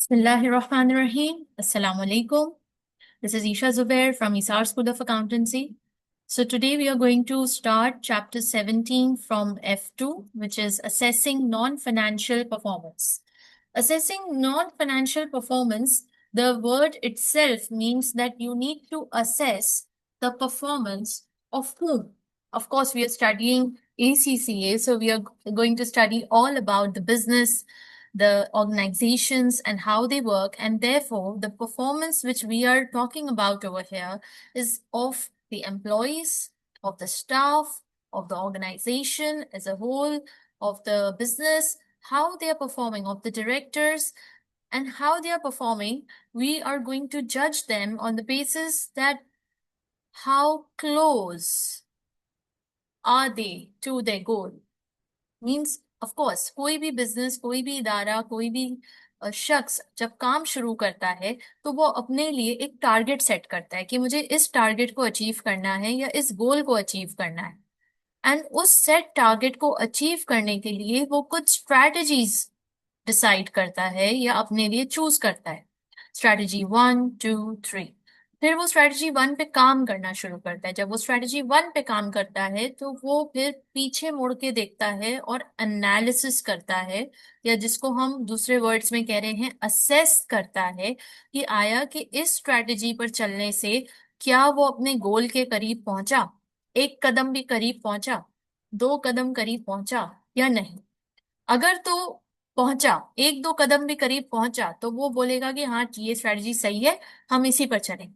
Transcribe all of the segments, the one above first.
Bismillahirrahmanirrahim. Assalamu alaikum. This is Isha Zubair from Isar School of Accountancy. So today we are going to start chapter 17 from F2, which is assessing non-financial performance. Assessing non-financial performance, the word itself means that you need to assess the performance of whom. Of course, we are studying ACCA, so we are going to study all about the business, the organizations and how they work, and therefore the performance which we are talking about over here is of the employees, of the staff, of the organization as a whole, of the business, how they are performing, of the directors, and how they are performing. We are going to judge them on the basis that how close are they to their goal. Means of course कोई भी business, कोई भी इदारा, कोई भी शख्स जब काम शुरू करता है तो वो अपने लिए एक टारगेट सेट करता है कि मुझे इस टारगेट को अचीव करना है या इस गोल को अचीव करना है। एंड उस सेट टारगेट को अचीव करने के लिए वो कुछ स्ट्रैटेजीज डिसाइड करता है या अपने लिए चूज करता है। स्ट्रैटेजी 1, 2, 3, फिर वो स्ट्रैटेजी 1 पे काम करना शुरू करता है। जब वो स्ट्रैटेजी 1 पे काम करता है तो वो फिर पीछे मुड़ के देखता है और एनालिसिस करता है, या जिसको हम दूसरे वर्ड्स में कह रहे हैं असेस करता है कि आया कि इस स्ट्रैटेजी पर चलने से क्या वो अपने गोल के करीब पहुंचा, एक कदम भी करीब पहुंचा, 2 कदम करीब पहुंचा या नहीं। अगर तो पहुंचा, 1-2 कदम भी करीब पहुंचा, तो वो बोलेगा कि हाँ ये स्ट्रैटेजी सही है, हम इसी पर चलें।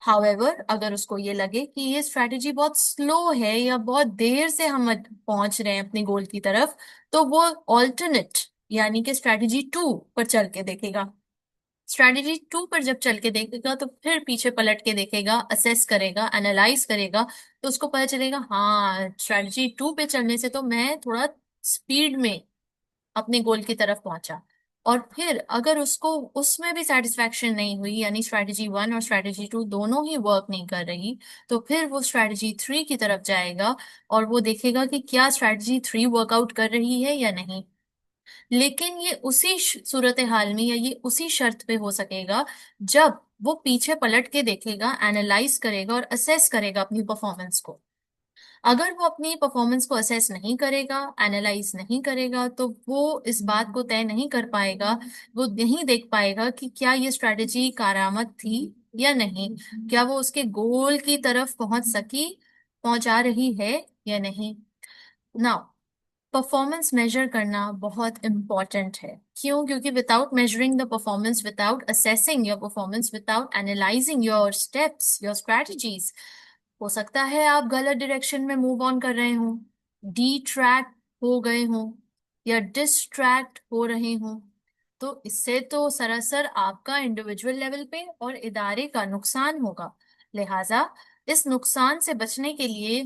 हाउएवर अगर उसको ये लगे कि ये स्ट्रैटेजी बहुत स्लो है या बहुत देर से हम पहुंच रहे हैं अपने गोल की तरफ, तो वो ऑल्टरनेट यानी कि स्ट्रैटेजी 2 पर चल के देखेगा। स्ट्रैटेजी 2 पर जब चल के देखेगा तो फिर पीछे पलट के देखेगा, असेस करेगा, एनालाइज करेगा, तो उसको पता चलेगा हाँ स्ट्रैटेजी 2 पे चलने से तो मैं थोड़ा स्पीड में अपने गोल की तरफ पहुंचा। और फिर अगर उसको उसमें भी सेटिस्फैक्शन नहीं हुई, यानी स्ट्रैटेजी 1 और स्ट्रैटेजी 2 दोनों ही वर्क नहीं कर रही, तो फिर वो स्ट्रैटेजी 3 की तरफ जाएगा और वो देखेगा कि क्या स्ट्रैटेजी 3 वर्कआउट कर रही है या नहीं। लेकिन ये उसी सूरत हाल में या ये उसी शर्त पे हो सकेगा जब वो पीछे पलट के देखेगा, एनालाइज करेगा और असेस करेगा अपनी परफॉर्मेंस को। अगर वो अपनी परफॉर्मेंस को असेस नहीं करेगा, एनालाइज नहीं करेगा, तो वो इस बात को तय नहीं कर पाएगा, वो नहीं देख पाएगा कि क्या ये स्ट्रैटेजी कारामद थी या नहीं, क्या वो उसके गोल की तरफ पहुंचा रही है या नहीं। नाउ परफॉर्मेंस मेजर करना बहुत इंपॉर्टेंट है। क्यों? क्योंकि without measuring the performance, without assessing your performance, without analysing your steps, your strategies, हो सकता है आप गलत डायरेक्शन में मूव ऑन कर रहे हो, डी ट्रैक हो गए हो या डिस्ट्रैक्ट हो रहे हो। तो इससे तो सरासर आपका इंडिविजुअल लेवल पे और इदारे का नुकसान होगा। लिहाजा इस नुकसान से बचने के लिए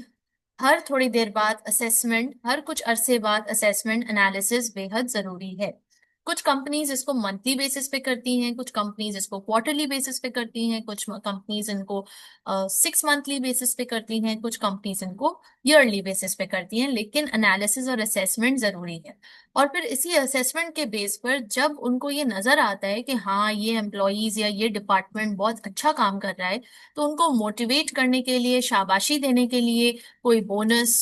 हर थोड़ी देर बाद असेसमेंट, हर कुछ अरसे बाद असेसमेंट एनालिसिस बेहद जरूरी है। कुछ कंपनीज इसको मंथली बेसिस पे करती हैं, कुछ कंपनीज इसको क्वार्टरली बेसिस पे करती हैं, कुछ कंपनीज इनको 6 मंथली बेसिस पे करती हैं, कुछ कंपनीज इनको ईयरली बेसिस पे करती हैं, लेकिन एनालिसिस और असेसमेंट जरूरी है। और फिर इसी असेसमेंट के बेस पर जब उनको ये नजर आता है कि हाँ ये एम्प्लॉयज या ये डिपार्टमेंट बहुत अच्छा काम कर रहा है, तो उनको मोटिवेट करने के लिए, शाबाशी देने के लिए कोई बोनस,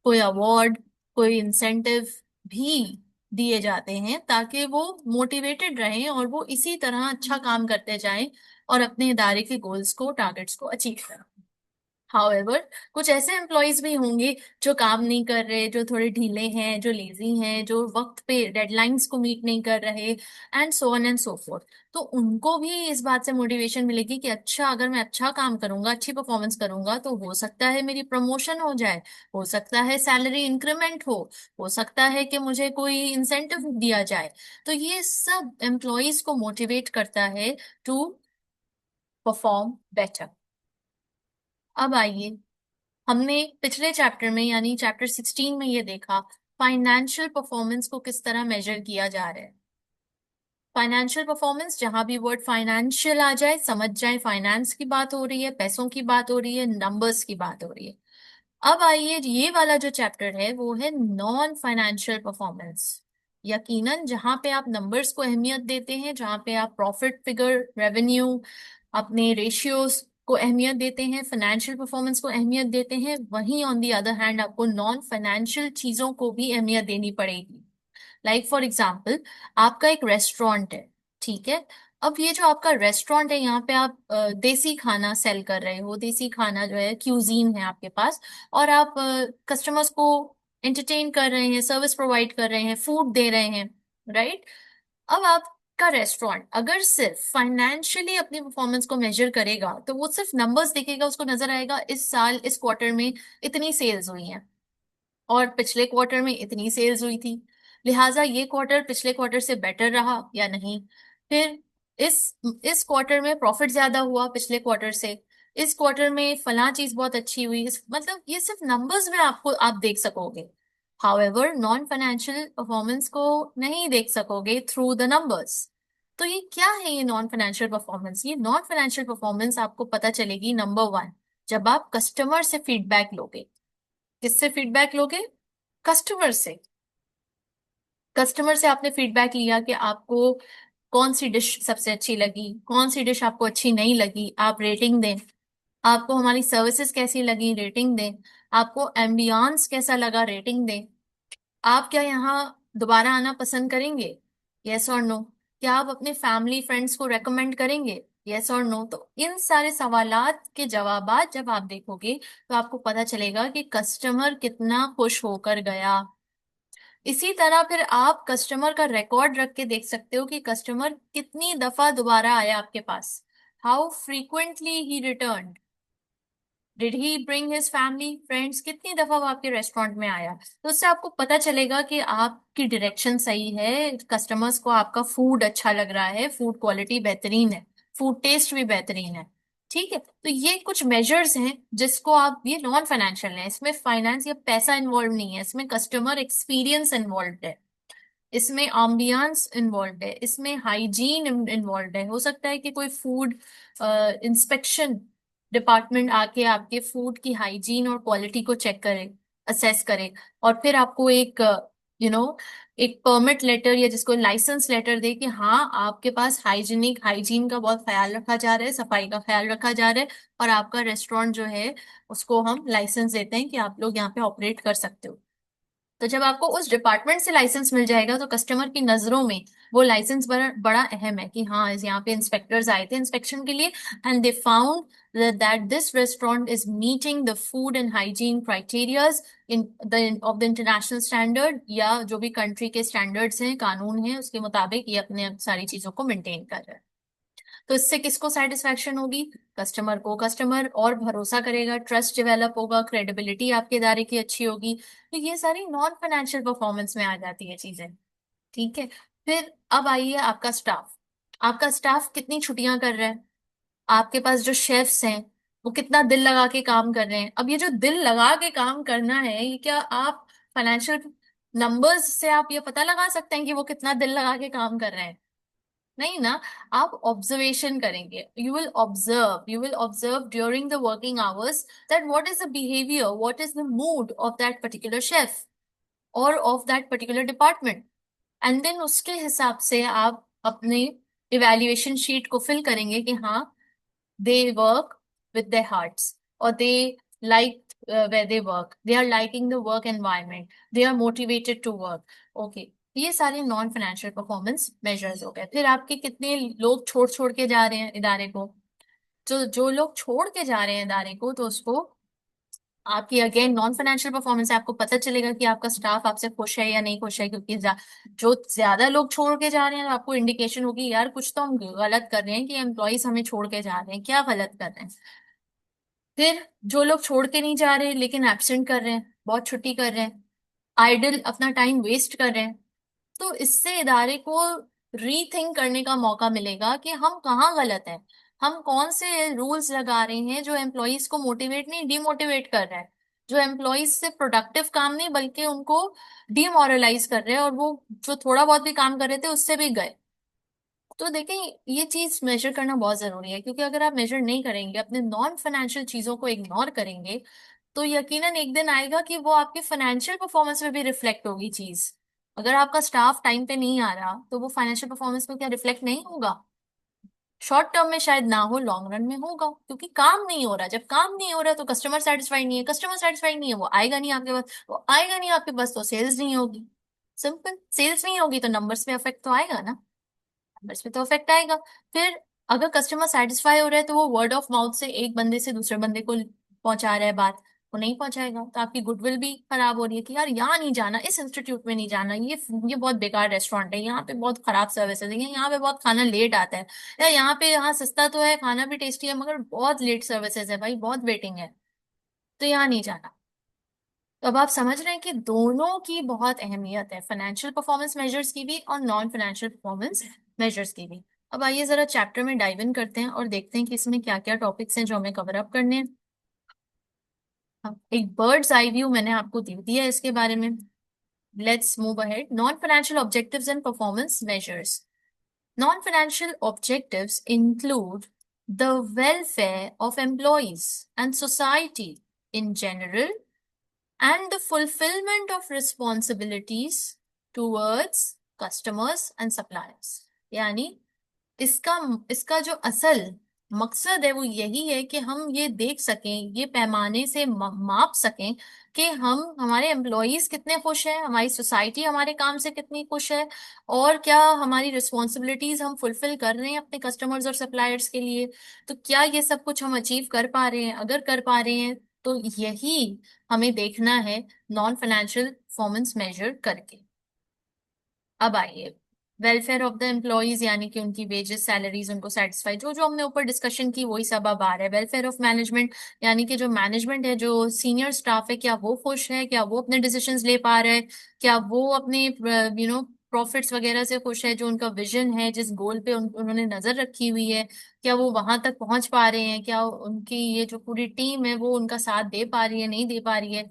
कोई अवार्ड, कोई इंसेंटिव भी दिए जाते हैं ताकि वो मोटिवेटेड रहें और वो इसी तरह अच्छा काम करते जाएं और अपने इदारे के गोल्स को, टारगेट्स को अचीव करें। हाउएवर कुछ ऐसे एम्प्लॉयज भी होंगे जो काम नहीं कर रहे, जो थोड़े ढीले हैं, जो लेजी हैं, जो वक्त पे डेडलाइंस को मीट नहीं कर रहे, and so on and so fourth. तो उनको भी इस बात से मोटिवेशन मिलेगी कि अच्छा अगर मैं अच्छा काम करूंगा, अच्छी परफॉर्मेंस करूंगा, तो हो सकता है मेरी प्रमोशन हो जाए, हो सकता है सैलरी इंक्रीमेंट हो सकता है कि मुझे कोई इंसेंटिव दिया जाए। तो ये सब एम्प्लॉयज को मोटिवेट करता है टू परफॉर्म बेटर। अब आइए, हमने पिछले चैप्टर में यानी चैप्टर 16 में ये देखा फाइनेंशियल परफॉर्मेंस को किस तरह मेजर किया जा रहा है। फाइनेंशियल परफॉर्मेंस, जहां भी वर्ड फाइनेंशियल आ जाए समझ जाए फाइनेंस की बात हो रही है, पैसों की बात हो रही है, नंबर्स की बात हो रही है। अब आइए, ये वाला जो चैप्टर है वो है नॉन फाइनेंशियल परफॉर्मेंस। यकीनन जहां पे आप नंबर्स को अहमियत देते हैं, जहां पे आप प्रॉफिट फिगर, रेवेन्यू, अपने रेशियोज को अहमियत देते हैं, फाइनेंशियल परफॉर्मेंस को अहमियत देते हैं, वहीं ऑन दी अदर हैंड आपको नॉन फाइनेंशियल चीजों को भी अहमियत देनी पड़ेगी। लाइक फॉर एग्जाम्पल, आपका एक रेस्टोरेंट है, ठीक है। अब ये जो आपका रेस्टोरेंट है, यहाँ पे आप देसी खाना सेल कर रहे हो, देसी खाना जो है क्यूजीन है आपके पास, और आप कस्टमर्स को एंटरटेन कर रहे हैं, सर्विस प्रोवाइड कर रहे हैं, फूड दे रहे हैं, राइट। अब आपका रेस्टोरेंट अगर सिर्फ फाइनेंशियली अपनी परफॉर्मेंस को मेजर करेगा, तो वो सिर्फ नंबर्स देखेगा, उसको नजर आएगा इस साल इस क्वार्टर में इतनी सेल्स हुई हैं और पिछले क्वार्टर में इतनी सेल्स हुई थी, लिहाजा ये क्वार्टर पिछले क्वार्टर से बेटर रहा या नहीं। फिर इस इस क्वार्टर में प्रॉफिट ज्यादा हुआ पिछले क्वार्टर से, इस क्वार्टर में फलां चीज बहुत अच्छी हुई, मतलब ये सिर्फ नंबर्स में आपको आप देख सकोगे। हाउएवर नॉन फाइनेंशियल परफॉर्मेंस को नहीं देख सकोगे थ्रू द नंबर्स। तो ये क्या है, ये नॉन फाइनेंशियल परफॉर्मेंस? ये नॉन फाइनेंशियल परफॉर्मेंस आपको पता चलेगी नंबर वन, जब आप कस्टमर से फीडबैक लोगे। किससे फीडबैक लोगे? कस्टमर से। कस्टमर से आपने फीडबैक लिया कि आपको कौन सी डिश सबसे अच्छी लगी, कौन सी डिश आपको अच्छी नहीं लगी, आप रेटिंग दें। आपको हमारी सर्विसेज कैसी लगी, रेटिंग दें। आपको एम्बियंस कैसा लगा, रेटिंग दें। आप क्या यहाँ दोबारा आना पसंद करेंगे? यस और नो। क्या आप अपने फैमिली फ्रेंड्स को रेकमेंड करेंगे? यस और नो। तो इन सारे सवालात के जवाबात जब आप देखोगे, तो आपको पता चलेगा कि कस्टमर कितना खुश होकर गया। इसी तरह फिर आप कस्टमर का रिकॉर्ड रख के देख सकते हो कि कस्टमर कितनी दफा दोबारा आया आपके पास। How frequently he return, did he bring his family friends, कितनी दफा वो आपके रेस्टोरेंट में आया। तो उससे आपको पता चलेगा कि आपकी डायरेक्शन सही है, कस्टमर्स को आपका फूड अच्छा लग रहा है, फूड क्वालिटी बेहतरीन है, फूड टेस्ट भी बेहतरीन है। ठीक है, तो ये कुछ मेजर्स हैं जिसको आप, ये नॉन फाइनेंशियल है, इसमें फाइनेंस या पैसा इन्वॉल्व नहीं है, इसमें कस्टमर एक्सपीरियंस इन्वॉल्व है, इसमें एम्बियंस इन्वॉल्व है, इसमें हाइजीन इन्वॉल्व है। हो सकता है कि कोई फूड इंस्पेक्शन डिपार्टमेंट आके आपके फूड की हाइजीन और क्वालिटी को चेक करे, असेस करे, और फिर आपको एक यू नो एक परमिट लेटर या जिसको लाइसेंस लेटर दे कि हाँ आपके पास हाइजीन का बहुत ख्याल रखा जा रहा है, सफाई का ख्याल रखा जा रहा है, और आपका रेस्टोरेंट जो है उसको हम लाइसेंस देते हैं कि आप लोग यहाँ पे ऑपरेट कर सकते हो। तो जब आपको उस डिपार्टमेंट से लाइसेंस मिल जाएगा, तो कस्टमर की नजरों में वो लाइसेंस बड़ा बड़ा अहम है कि हाँ यहाँ पे इंस्पेक्टर्स आए थे इंस्पेक्शन के लिए, and they found that this restaurant is meeting the food and hygiene criterias in the of the international standard, या जो भी कंट्री के स्टैंडर्ड्स हैं, कानून है, उसके मुताबिक ये अपने सारी चीजों को मेंटेन कर रहा है। तो इससे किसको सेटिस्फैक्शन होगी? कस्टमर को। कस्टमर और भरोसा करेगा, ट्रस्ट डेवलप होगा, क्रेडिबिलिटी आपके इदारे की अच्छी होगी। तो ये सारी नॉन फाइनेंशियल परफॉर्मेंस में आ जाती है चीजें। ठीक है। फिर अब आइए आपका स्टाफ। आपका स्टाफ कितनी छुट्टियां कर रहा है, आपके पास जो शेफ्स हैं वो कितना दिल लगा के काम कर रहे हैं। अब ये जो दिल लगा के काम करना है, ये क्या आप फाइनेंशियल नंबर्स से आप ये पता लगा सकते हैं कि वो कितना दिल लगा के काम कर रहे हैं? नहीं ना। आप ऑब्जर्वेशन करेंगे, you will observe during the working hours that what is the behaviour, what is the mood of that particular chef और of that particular department, and then उसके हिसाब से आप अपने इवैल्यूएशन शीट को फिल करेंगे कि हाँ they work with their hearts, or they like where they work, they are liking the work environment, they are motivated to work. Okay, ये सारे नॉन फाइनेंशियल परफॉर्मेंस मेजर्स हो गए। फिर आपके कितने लोग छोड़ छोड़ के जा रहे हैं इदारे को। जो जो लोग छोड़ के जा रहे हैं इदारे को, तो उसको आपकी अगेन नॉन फाइनेंशियल परफॉर्मेंस है, आपको पता चलेगा कि आपका स्टाफ आपसे खुश है या नहीं खुश है, क्योंकि जो ज्यादा लोग छोड़ के जा रहे हैं, तो आपको इंडिकेशन होगी यार कुछ तो हम गलत कर रहे हैं कि एम्प्लॉयज हमें छोड़ के जा रहे हैं, क्या गलत कर रहे हैं। फिर जो लोग छोड़ के नहीं जा रहे लेकिन एब्सेंट कर रहे हैं, बहुत छुट्टी कर रहे हैं, आइडल अपना टाइम वेस्ट कर रहे हैं, तो इससे इदारे को रीथिंक करने का मौका मिलेगा कि हम कहाँ गलत हैं, हम कौन से रूल्स लगा रहे हैं जो एम्प्लॉयज को मोटिवेट नहीं डिमोटिवेट कर रहा है, जो एम्प्लॉयज से प्रोडक्टिव काम नहीं बल्कि उनको डिमोरलाइज कर रहे हैं, और वो जो थोड़ा बहुत भी काम कर रहे थे उससे भी गए। तो देखें, ये चीज मेजर करना बहुत जरूरी है, क्योंकि अगर आप मेजर नहीं करेंगे, अपने नॉन फाइनेंशियल चीजों को इग्नोर करेंगे, तो यकीनन एक दिन आएगा कि वो आपके फाइनेंशियल परफॉर्मेंस में भी रिफ्लेक्ट होगी चीज। अगर आपका स्टाफ टाइम पे नहीं आ रहा तो वो फाइनेंशियल परफॉर्मेंस में क्या रिफ्लेक्ट नहीं होगा? शॉर्ट टर्म में शायद ना हो, लॉन्ग रन में होगा, क्योंकि काम नहीं हो रहा। जब काम नहीं हो रहा तो कस्टमर सेटिस्फाइड नहीं है, कस्टमर सेटिस्फाइड नहीं है, वो आएगा नहीं आपके पास, वो आएगा नहीं आपके पास तो सेल्स नहीं होगी। सिंपल, सेल्स नहीं होगी तो नंबर्स पे अफेक्ट तो आएगा ना, नंबर्स पे तो अफेक्ट आएगा। फिर अगर कस्टमर सेटिस्फाई हो रहा है तो वो वर्ड ऑफ माउथ से एक बंदे से दूसरे बंदे को पहुंचा रहा है बात, वो नहीं पहुंचाएगा तो आपकी गुडविल भी खराब हो रही है कि यार यहाँ नहीं जाना, इस इंस्टीट्यूट में नहीं जाना, ये बहुत बेकार रेस्टोरेंट है, यहाँ पे बहुत खराब सर्विसेज है, यहाँ पे बहुत खाना लेट आता है, या यहाँ पे, यहाँ सस्ता तो है, खाना भी टेस्टी है, मगर बहुत लेट सर्विसेज है भाई, बहुत वेटिंग है, तो यहाँ नहीं जाना। तो अब आप समझ रहे हैं कि दोनों की बहुत अहमियत है, फाइनेंशियल परफॉर्मेंस मेजर्स की भी और नॉन फाइनेंशियल परफॉर्मेंस मेजर्स की भी। अब आइए जरा चैप्टर में डाइव इन करते हैं और देखते हैं कि इसमें क्या क्या टॉपिक्स हैं जो हमें कवर अप करने हैं। एक बर्ड्स आई व्यू मैंने आपको दे दिया है इसके बारे में। Let's move ahead. Non financial objectives and performance measures. Non financial objectives include the welfare of employees and society in general and the fulfillment of responsibilities towards customers and suppliers। यानी इसका इसका जो असल मकसद है वो यही है कि हम ये देख सकें, ये पैमाने से माप सकें कि हम, हमारे एम्प्लॉयज कितने खुश हैं, हमारी सोसाइटी हमारे काम से कितनी खुश है, और क्या हमारी रिस्पॉन्सिबिलिटीज हम फुलफिल कर रहे हैं अपने कस्टमर्स और सप्लायर्स के लिए। तो क्या ये सब कुछ हम अचीव कर पा रहे हैं? अगर कर पा रहे हैं तो यही हमें देखना है नॉन फाइनेंशियल परफॉर्मेंस मेजर करके। अब आइए, वेलफेयर ऑफ द एम्प्लॉयज यानी कि उनकी वेजेस, सैलरीज, उनको सेटिस्फाई, जो जो हमने ऊपर डिस्कशन की वही सब अब आ रहा है। वेलफेयर ऑफ मैनेजमेंट यानी कि जो मैनेजमेंट है, जो सीनियर स्टाफ है, क्या वो खुश है, क्या वो अपने डिसीजंस ले पा रहे हैं, क्या वो अपने प्रॉफिट्स वगैरह से खुश है, जो उनका विजन है, जिस गोल पे उन्होंने नजर रखी हुई है, क्या वो वहां तक पहुंच पा रहे हैं, क्या उनकी ये जो पूरी टीम है वो उनका साथ दे पा रही है, नहीं दे पा रही है।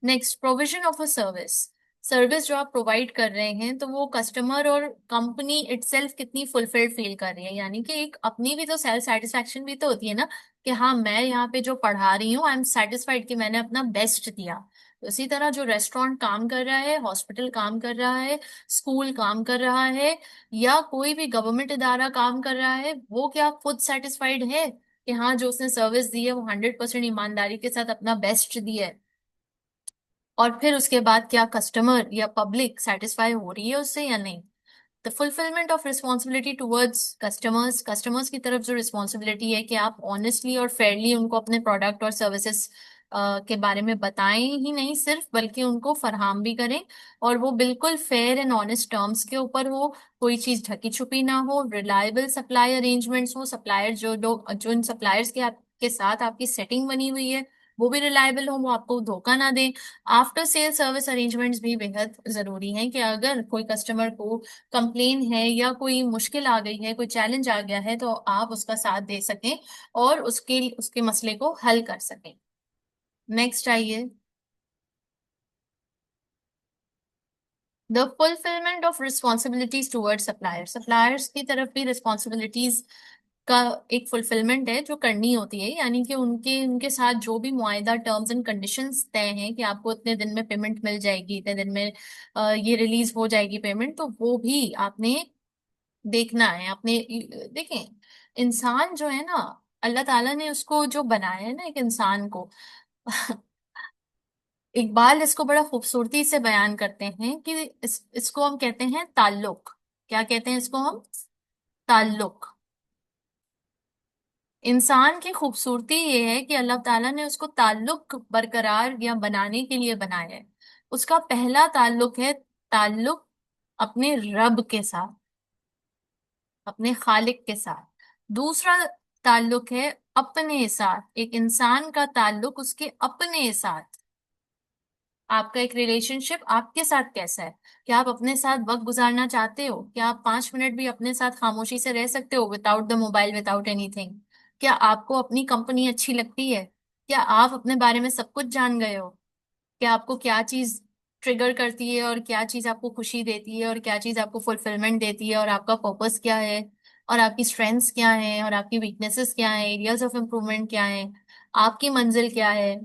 Next, provision of a service. Service जो आप प्रोवाइड कर रहे हैं तो वो कस्टमर और कंपनी इटसेल्फ कितनी फुलफिल्ड फील कर रही है, यानी कि एक अपनी भी तो सेल्फ सेटिस्फेक्शन भी तो होती है ना, कि हाँ मैं यहाँ पे जो पढ़ा रही हूँ आई एम सेटिस्फाइड कि मैंने अपना बेस्ट दिया। तो इसी तरह जो रेस्टोरेंट काम कर रहा है, हॉस्पिटल काम कर रहा है, स्कूल काम कर रहा है, या कोई भी गवर्नमेंट इदारा काम कर रहा है, वो क्या खुद सेटिस्फाइड है कि हाँ जो उसने सर्विस दी है वो 100% ईमानदारी के साथ अपना बेस्ट दिया है? और फिर उसके बाद क्या कस्टमर या पब्लिक सेटिस्फाई हो रही है उससे या नहीं? The fulfilment of responsibility towards customers. Customers की तरफ जो रिस्पॉन्सिबिलिटी है कि आप ऑनेस्टली और फेयरली उनको अपने प्रोडक्ट और सर्विसेज के बारे में बताएं ही नहीं सिर्फ, बल्कि उनको फरहम भी करें, और वो बिल्कुल फेयर एंड ऑनेस्ट टर्म्स के ऊपर हो, कोई चीज ढकी छुपी ना हो, रिलायबल सप्लाई अरेंजमेंट्स हो, सप्लायर जो लोग, जो इन सप्लायर्स के आपके साथ आपकी सेटिंग बनी हुई है वो भी रिलायबल हो, वो आपको धोखा ना दें। आफ्टर सेल सर्विस अरेंजमेंट्स भी बेहद जरूरी हैं कि अगर कोई कस्टमर को कंप्लेन है या कोई मुश्किल आ गई है, कोई चैलेंज आ गया है, तो आप उसका साथ दे सकें और उसके उसके मसले को हल कर सकें। नेक्स्ट आइए, the fulfilment of responsibilities toward supplier. Suppliers की तरफ भी रिस्पॉन्सिबिलिटीज का एक फुलफिलमेंट है जो करनी होती है, यानी कि उनके उनके साथ जो भी मुआयदा टर्म्स एंड कंडीशंस तय हैं कि आपको इतने दिन में पेमेंट मिल जाएगी, इतने दिन में ये रिलीज हो जाएगी पेमेंट, तो वो भी आपने देखना है। आपने देखें, इंसान जो है ना, अल्लाह ताला ने उसको जो बनाया है ना, एक इंसान को इकबाल इसको बड़ा खूबसूरती से बयान करते हैं कि इसको हम कहते हैं ताल्लुक। क्या कहते हैं इसको हम? ताल्लुक। इंसान की खूबसूरती ये है कि अल्लाह ताला ने उसको ताल्लुक बरकरार या बनाने के लिए बनाया है। उसका पहला ताल्लुक है ताल्लुक अपने रब के साथ, अपने खालिक के साथ। दूसरा ताल्लुक है अपने साथ, एक इंसान का ताल्लुक उसके अपने साथ। आपका एक रिलेशनशिप आपके साथ कैसा है? क्या आप अपने साथ वक्त गुजारना चाहते हो? क्या आप 5 मिनट भी अपने साथ खामोशी से रह सकते हो, without the mobile, without anything? क्या आपको अपनी कंपनी अच्छी लगती है? क्या आप अपने बारे में सब कुछ जान गए हो? कि आपको क्या चीज ट्रिगर करती है और क्या चीज आपको खुशी देती है और क्या चीज आपको फुलफिलमेंट देती है, और आपका पर्पस क्या है, और आपकी स्ट्रेंथ्स क्या है, और आपकी वीकनेसेस क्या है, एरियाज ऑफ इम्प्रूवमेंट क्या है, आपकी मंजिल क्या है,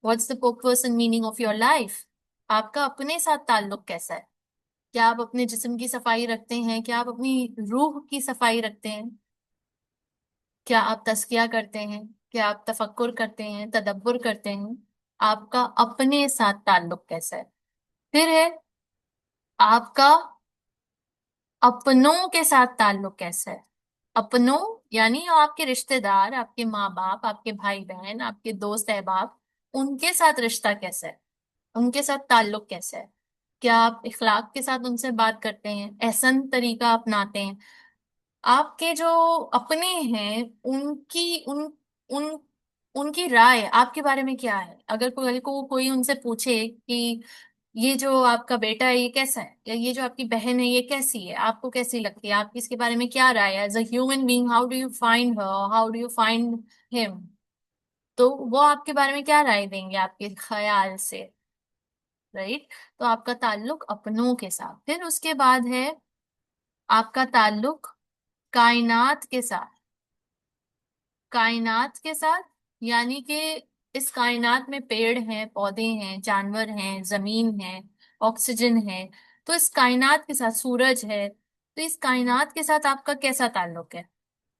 what's the purpose and meaning of your life? आपका अपने साथ ताल्लुक कैसा है? क्या आप अपने जिस्म की सफाई रखते हैं? क्या आप अपनी रूह की सफाई रखते हैं? क्या आप तज़किया करते हैं? क्या आप तफक्कुर करते हैं, तदब्बुर करते हैं? आपका अपने साथ ताल्लुक कैसा है? फिर है आपका अपनों के साथ ताल्लुक कैसा है? अपनों यानी आपके रिश्तेदार, आपके माँ बाप, आपके भाई बहन, आपके दोस्त अहबाब, उनके साथ रिश्ता कैसा है? उनके साथ ताल्लुक कैसा है? क्या आप इखलाक के साथ उनसे बात करते हैं, एहसन तरीका अपनाते हैं? आपके जो अपने हैं उनकी उन उनकी राय आपके बारे में क्या है? अगर कल को कोई उनसे पूछे कि ये जो आपका बेटा है ये कैसा है, या ये जो आपकी बहन है ये कैसी है, आपको कैसी लगती है, आपकी इसके बारे में क्या राय है? As a human being, how do you find her, how do you find him? तो वो आपके बारे में क्या राय देंगे आपके ख्याल से? राइट। तो आपका ताल्लुक अपनों के साथ। फिर उसके बाद है आपका ताल्लुक कायनात के साथ। कायनात के साथ यानी कि इस कायनात में पेड़ हैं, पौधे हैं, जानवर हैं, जमीन है, ऑक्सीजन है। तो इस कायनात के साथ, सूरज है, तो इस कायनात के साथ आपका कैसा ताल्लुक है?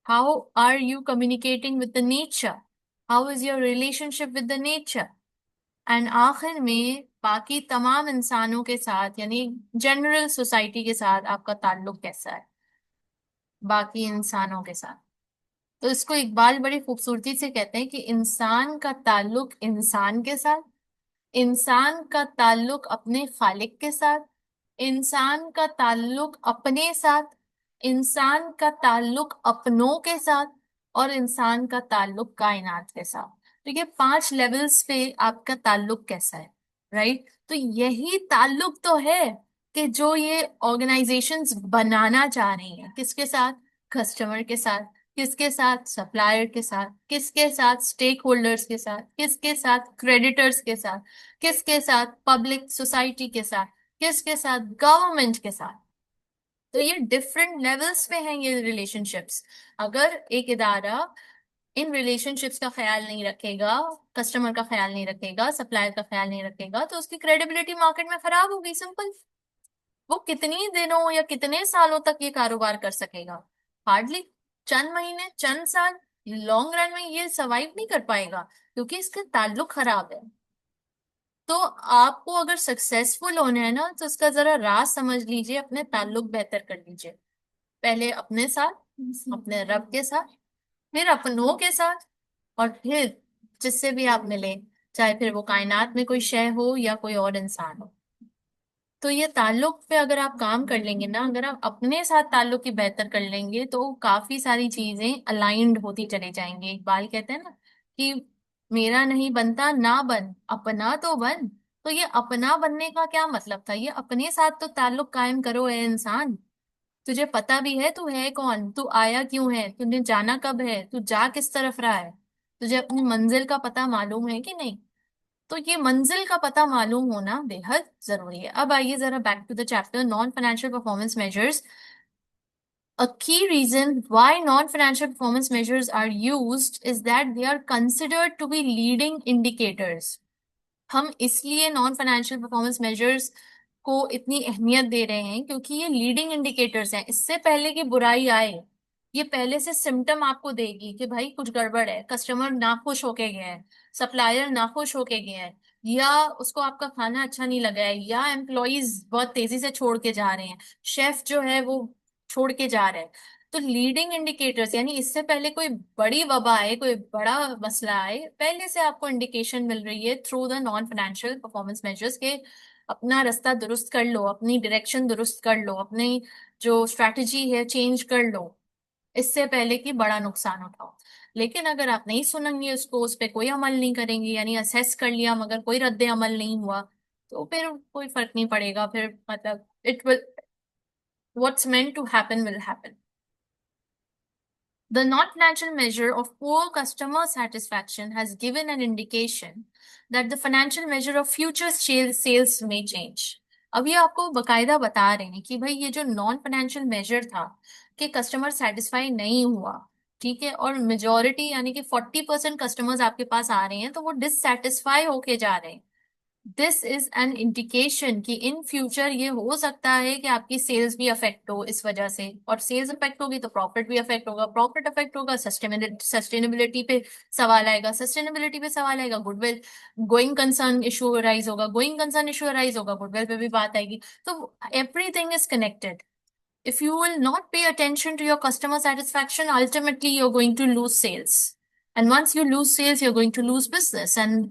How are you communicating with the nature? How is your relationship with the nature? And आखिर में बाकी तमाम इंसानों के साथ यानी जनरल सोसाइटी के साथ आपका ताल्लुक कैसा है, बाकी इंसानों के साथ? तो इसको इकबाल बड़ी खूबसूरती से कहते हैं कि इंसान का ताल्लुक इंसान के साथ, इंसान का ताल्लुक अपने खालिक के साथ, इंसान का ताल्लुक अपने साथ, इंसान का ताल्लुक अपनों के साथ, और इंसान का ताल्लुक कायनात के साथ। तो ये 5 लेवल्स पे आपका ताल्लुक कैसा है? राइट। तो यही ताल्लुक तो है कि जो ये ऑर्गेनाइजेशंस बनाना चाह रही हैं। किसके साथ? कस्टमर के साथ। किसके साथ? सप्लायर के साथ। किसके साथ? स्टेक होल्डर्स के साथ। किसके साथ? क्रेडिटर्स के साथ। किसके साथ? पब्लिक सोसाइटी के साथ। किसके साथ? गवर्नमेंट के साथ। तो ये डिफरेंट लेवल्स पे हैं ये रिलेशनशिप्स। अगर एक इदारा इन रिलेशनशिप्स का ख्याल नहीं रखेगा, कस्टमर का ख्याल नहीं रखेगा, सप्लायर का ख्याल नहीं रखेगा, तो उसकी क्रेडिबिलिटी मार्केट में खराब होगी। सिंपल। वो कितनी दिनों या कितने सालों तक ये कारोबार कर सकेगा? हार्डली चंद महीने, चंद साल। लॉन्ग रन में ये सर्वाइव नहीं कर पाएगा क्योंकि इसका ताल्लुक खराब है। तो आपको अगर सक्सेसफुल होना है ना, तो इसका जरा राज समझ लीजिए, अपने ताल्लुक बेहतर कर लीजिए। पहले अपने साथ, अपने रब के साथ, फिर अपनों के साथ, और फिर जिससे भी आप मिले, चाहे फिर वो कायनात में कोई शय हो या कोई और इंसान हो। तो ये ताल्लुक पे अगर आप काम कर लेंगे ना, अगर आप अपने साथ ताल्लुक की बेहतर कर लेंगे, तो काफी सारी चीजें अलाइंड होती चली जाएंगी। इकबाल कहते हैं ना कि मेरा नहीं बनता ना बन, अपना तो बन। तो ये अपना बनने का क्या मतलब था? ये अपने साथ तो ताल्लुक कायम करो। है इंसान, तुझे पता भी है तू है कौन, तू आया क्यों है, तूने जाना कब है, तू जा किस तरफ रहा है, तुझे अपनी मंजिल का पता मालूम है कि नहीं? तो ये मंजिल का पता मालूम होना बेहद जरूरी है। अब आइए जरा back to the chapter non financial performance measures. A key reason why non-financial performance measures are used is that they are considered to be leading indicators. हम इसलिए नॉन फाइनेंशियल परफॉर्मेंस मेजर्स को इतनी अहमियत दे रहे हैं क्योंकि ये लीडिंग इंडिकेटर्स हैं। इससे पहले कि बुराई आए, ये पहले से सिम्टम आपको देगी कि भाई कुछ गड़बड़ है, कस्टमर नाखुश होके गया है, सप्लायर नाखुश होके गया है, या उसको आपका खाना अच्छा नहीं लगा है, या एम्प्लॉयज बहुत तेजी से छोड़ के जा रहे हैं, शेफ जो है वो छोड़ के जा रहे हैं। तो लीडिंग इंडिकेटर्स यानी इससे पहले कोई बड़ी वबा आए, कोई बड़ा मसला आए, पहले से आपको इंडिकेशन मिल रही है through the non financial performance measures के अपना रास्ता दुरुस्त कर लो, अपनी डायरेक्शन दुरुस्त कर लो, अपनी जो स्ट्रैटेजी है चेंज कर लो, इससे पहले कि बड़ा नुकसान उठाओ। लेकिन अगर आप नहीं सुनेंगे उसको, उस पर कोई अमल नहीं करेंगे, यानी असेस कर लिया मगर कोई रद्द अमल नहीं हुआ, तो फिर कोई फर्क नहीं पड़ेगा। फिर मतलब it will, what's meant to happen will happen. The non-financial measure of poor customer satisfaction has given an indication that the financial measure of future sales may change. अब ये आपको बकायदा बता रहे हैं कि भाई ये जो नॉन फाइनेंशियल मेजर था कि कस्टमर सेटिस्फाई नहीं हुआ, ठीक है, और मेजोरिटी यानी कि 40% कस्टमर्स आपके पास आ रहे हैं तो वो डिससेटिस्फाई होके जा रहे हैं। दिस इज एन इंडिकेशन कि इन फ्यूचर ये हो सकता है कि आपकी सेल्स भी अफेक्ट हो इस वजह से, और सेल्स अफेक्ट होगी तो प्रॉफिट भी अफेक्ट होगा, प्रॉफिट अफेक्ट होगा सस्टेनेबिलिटी पे सवाल आएगा, सस्टेनेबिलिटी पे सवाल आएगा, goodwill going concern issue arise होगा, गोइंग कंसर्न इशू अराइज होगा, गुडविल पे भी बात आएगी। तो everything is connected. If you will not pay attention to your customer satisfaction, ultimately you're going to lose sales. And once you lose sales, you're going to lose business. And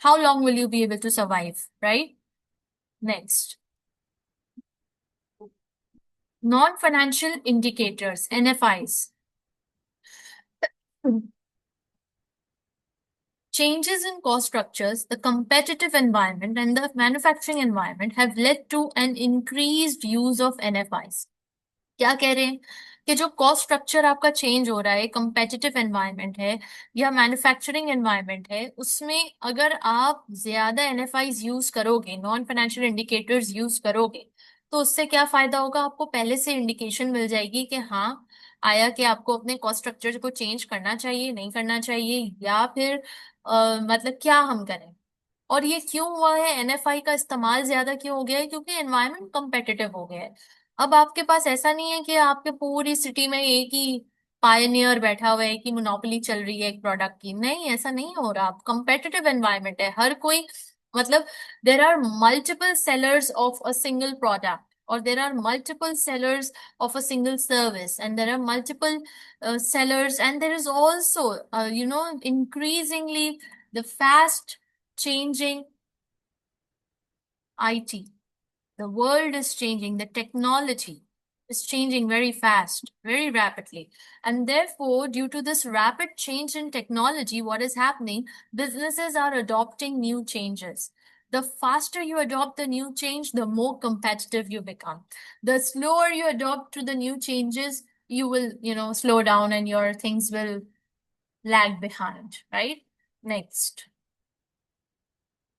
how long will you be able to survive, right? Next, non-financial indicators, NFIs. Changes in cost structures, the competitive environment, and the manufacturing environment have led to an increased use of NFIs. क्या कह रहे हैं कि जो cost structure आपका change हो रहा है, कंपेटिटिव एनवायरनमेंट है या मैन्युफैक्चरिंग एनवायरनमेंट है, उसमें अगर आप ज्यादा एनएफआईज यूज करोगे, नॉन फाइनेंशियल इंडिकेटर्स यूज करोगे, तो उससे क्या फायदा होगा? आपको पहले से इंडिकेशन मिल जाएगी कि हाँ, आया कि आपको अपने कॉस्ट स्ट्रक्चर को चेंज करना चाहिए, नहीं करना चाहिए, या फिर मतलब क्या हम करें। और ये क्यों हुआ है, एनएफआई का इस्तेमाल ज्यादा क्यों हो गया है? क्योंकि एनवायरनमेंट कम्पेटिटिव हो गया है। अब आपके पास ऐसा नहीं है कि आपके पूरी सिटी में एक ही पायनियर बैठा हुआ है, कि मोनोपोली चल रही है एक प्रोडक्ट की। नहीं, ऐसा नहीं हो रहा। आप कंपेटिटिव एनवायरनमेंट है, हर कोई मतलब there are multiple sellers of a single product, or there are multiple sellers of a single service, and there are multiple sellers, and there is also increasingly the fast changing IT. The world is changing, the technology is changing very fast, very rapidly. And therefore, due to this rapid change in technology, what is happening? Businesses are adopting new changes. The faster you adopt the new change, the more competitive you become. The slower you adopt to the new changes, you will, slow down and your things will lag behind, right? Next.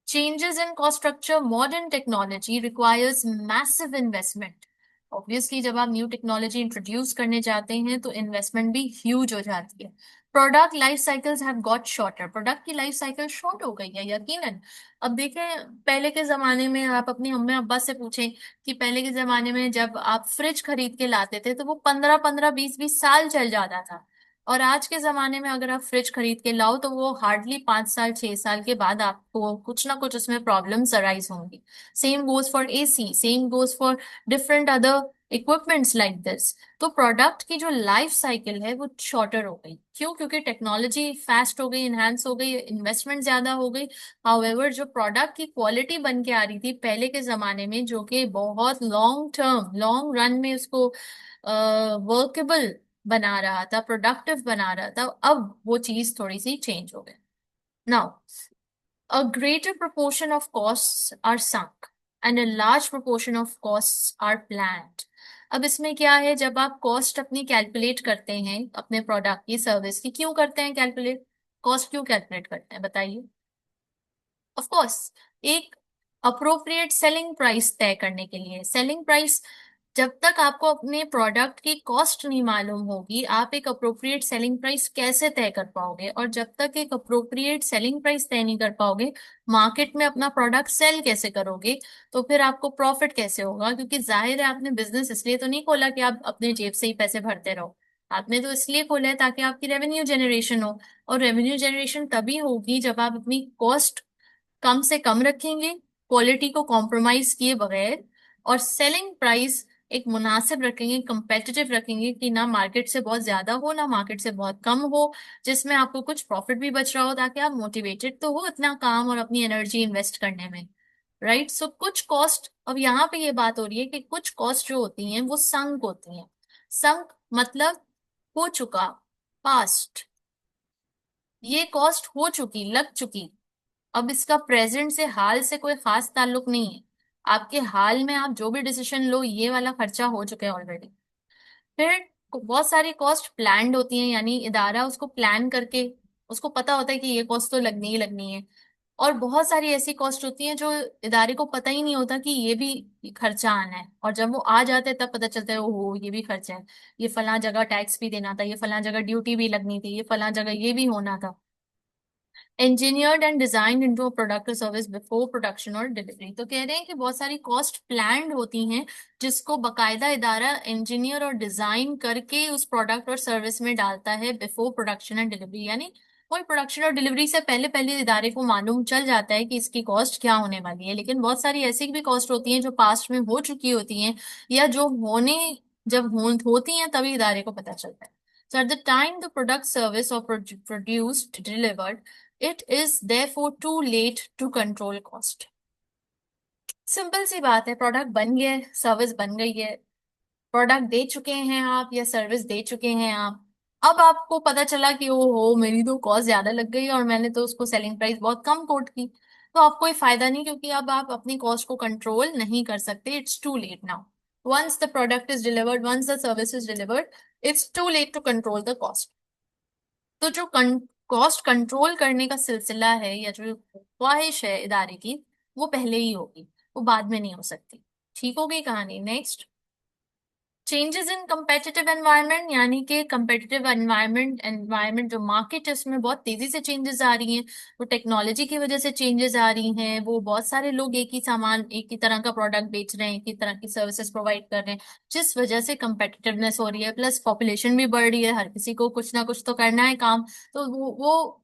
Changes in cost structure, modern technology requires massive investment. Obviously, जब आप new technology introduce करने जाते हैं तो investment भी huge हो जाती है। Product life cycles have got shorter, product की लाइफ साइकिल शॉर्ट हो गई है यकीनन। अब देखें, पहले के जमाने में आप अपनी अम्मी अब्बा से पूछें कि पहले के जमाने में जब आप फ्रिज खरीद के लाते थे तो वो 15-15 20-20 साल चल जाता था। और आज के जमाने में अगर आप फ्रिज खरीद के लाओ तो वो हार्डली 5 साल 6 साल के बाद आपको कुछ ना कुछ उसमें प्रॉब्लम्स अराइज होंगी। Same goes for AC, same goes for different other equipments like this. तो प्रोडक्ट की जो लाइफ साइकिल है वो शॉर्टर हो गई। क्यों? क्योंकि टेक्नोलॉजी फास्ट हो गई, इनहेंस हो गई, इन्वेस्टमेंट ज्यादा हो गई। हाउएवर जो प्रोडक्ट की क्वालिटी बन के आ रही थी पहले के जमाने में, जो कि बहुत लॉन्ग टर्म, लॉन्ग रन में उसको वर्केबल बना रहा था, प्रोडक्टिव बना रहा था, अब वो चीज थोड़ी सी चेंज हो गई। Now, a greater proportion of costs are sunk and a large proportion of costs are planned. अब इसमें क्या है, जब आप कॉस्ट अपनी कैलकुलेट करते हैं अपने प्रोडक्ट की, सर्विस की, क्यों करते हैं कैलकुलेट? कॉस्ट क्यों कैलकुलेट करते हैं बताइए? ऑफ कोर्स, एक अप्रोप्रिएट सेलिंग प्राइस तय करने के लिए। सेलिंग प्राइस, जब तक आपको अपने प्रोडक्ट की कॉस्ट नहीं मालूम होगी, आप एक अप्रोप्रिएट सेलिंग प्राइस कैसे तय कर पाओगे? और जब तक एक अप्रोप्रिएट सेलिंग प्राइस तय नहीं कर पाओगे, मार्केट में अपना प्रोडक्ट सेल कैसे करोगे? तो फिर आपको प्रॉफिट कैसे होगा? क्योंकि जाहिर है, आपने बिजनेस इसलिए तो नहीं खोला कि आप अपने जेब से ही पैसे भरते रहो। आपने तो इसलिए खोला है ताकि आपकी रेवेन्यू जनरेशन हो। और रेवेन्यू जनरेशन तभी होगी जब आप अपनी कॉस्ट कम से कम रखेंगे, क्वालिटी को कॉम्प्रोमाइज किए बगैर, और सेलिंग प्राइस एक मुनासिब रखेंगे, कंपेटिटिव रखेंगे, कि ना मार्केट से बहुत ज्यादा हो ना मार्केट से बहुत कम हो, जिसमें आपको कुछ प्रॉफिट भी बच रहा हो, ताकि आप मोटिवेटेड तो हो इतना काम और अपनी एनर्जी इन्वेस्ट करने में। राइट? सो कुछ कॉस्ट, अब यहाँ पे ये बात हो रही है कि कुछ कॉस्ट जो होती हैं वो संक होती हैं। संक मतलब हो चुका, पास्ट। ये कॉस्ट हो चुकी, लग चुकी। अब इसका प्रेजेंट से, हाल से कोई खास ताल्लुक नहीं है। आपके हाल में आप जो भी डिसीजन लो, ये वाला खर्चा हो चुका है ऑलरेडी। फिर बहुत सारी कॉस्ट प्लान्ड होती हैं, यानी इदारा उसको प्लान करके, उसको पता होता है कि ये कॉस्ट तो लगनी ही लगनी है। और बहुत सारी ऐसी कॉस्ट होती हैं जो इदारे को पता ही नहीं होता कि ये भी खर्चा आना है, और जब वो आ जाते हैं तब पता चलता है ओहो ये भी खर्चा है, ये फलां जगह टैक्स भी देना था, ये फलां जगह ड्यूटी भी लगनी थी, ये फलां जगह ये भी होना था। engineered and designed into a product or service before production और डिलीवरी। तो कह रहे हैं कि बहुत सारी कॉस्ट प्लान्ड होती हैं जिसको बकायदा इदारा इंजीनियर और डिजाइन करके उस प्रोडक्ट और सर्विस में डालता है बिफोर प्रोडक्शन एंड डिलीवरी। यानी कोई प्रोडक्शन और डिलीवरी से पहले पहले इदारे को मालूम चल जाता है कि इसकी कॉस्ट क्या होने वाली है। लेकिन बहुत सारी ऐसी भी कॉस्ट होती हैं जो पास्ट में हो चुकी होती हैं या जो होने जब होती हैं तभी इदारे को पता चलता है। So at the time the product, service or produced, delivered, it is therefore too late to control cost। Simple सी बात है, प्रोडक्ट बन गया है, सर्विस बन गई है, प्रोडक्ट दे चुके हैं आप या सर्विस दे चुके हैं आप। अब आपको पता चला कि ओ हो मेरी तो कॉस्ट ज्यादा लग गई और मैंने तो उसको सेलिंग प्राइस बहुत कम कोट की, तो आपको कोई फायदा नहीं, क्योंकि अब आप अपनी कॉस्ट को कंट्रोल नहीं कर सकते। It's too late now. Once the product is delivered, once the service is delivered, it's too late to control the cost. तो जो कॉस्ट कंट्रोल करने का सिलसिला है या जो ख्वाहिश है इदारे की, वो पहले ही होगी, वो बाद में नहीं हो सकती। ठीक हो गई कहानी। Next, changes in competitive environment, यानी कि कंपेटिटिव एनवायरनमेंट जो मार्केट है उसमें बहुत तेजी से चेंजेस आ रही हैं। वो टेक्नोलॉजी की वजह से चेंजेस आ रही हैं, वो बहुत सारे लोग एक ही सामान, एक ही तरह का प्रोडक्ट बेच रहे हैं, एक ही तरह की सर्विसेज प्रोवाइड कर रहे हैं, जिस वजह से कंपेटिटिवनेस हो रही है। प्लस पॉपुलेशन भी बढ़ रही है, हर किसी को कुछ ना कुछ तो करना है काम। तो वो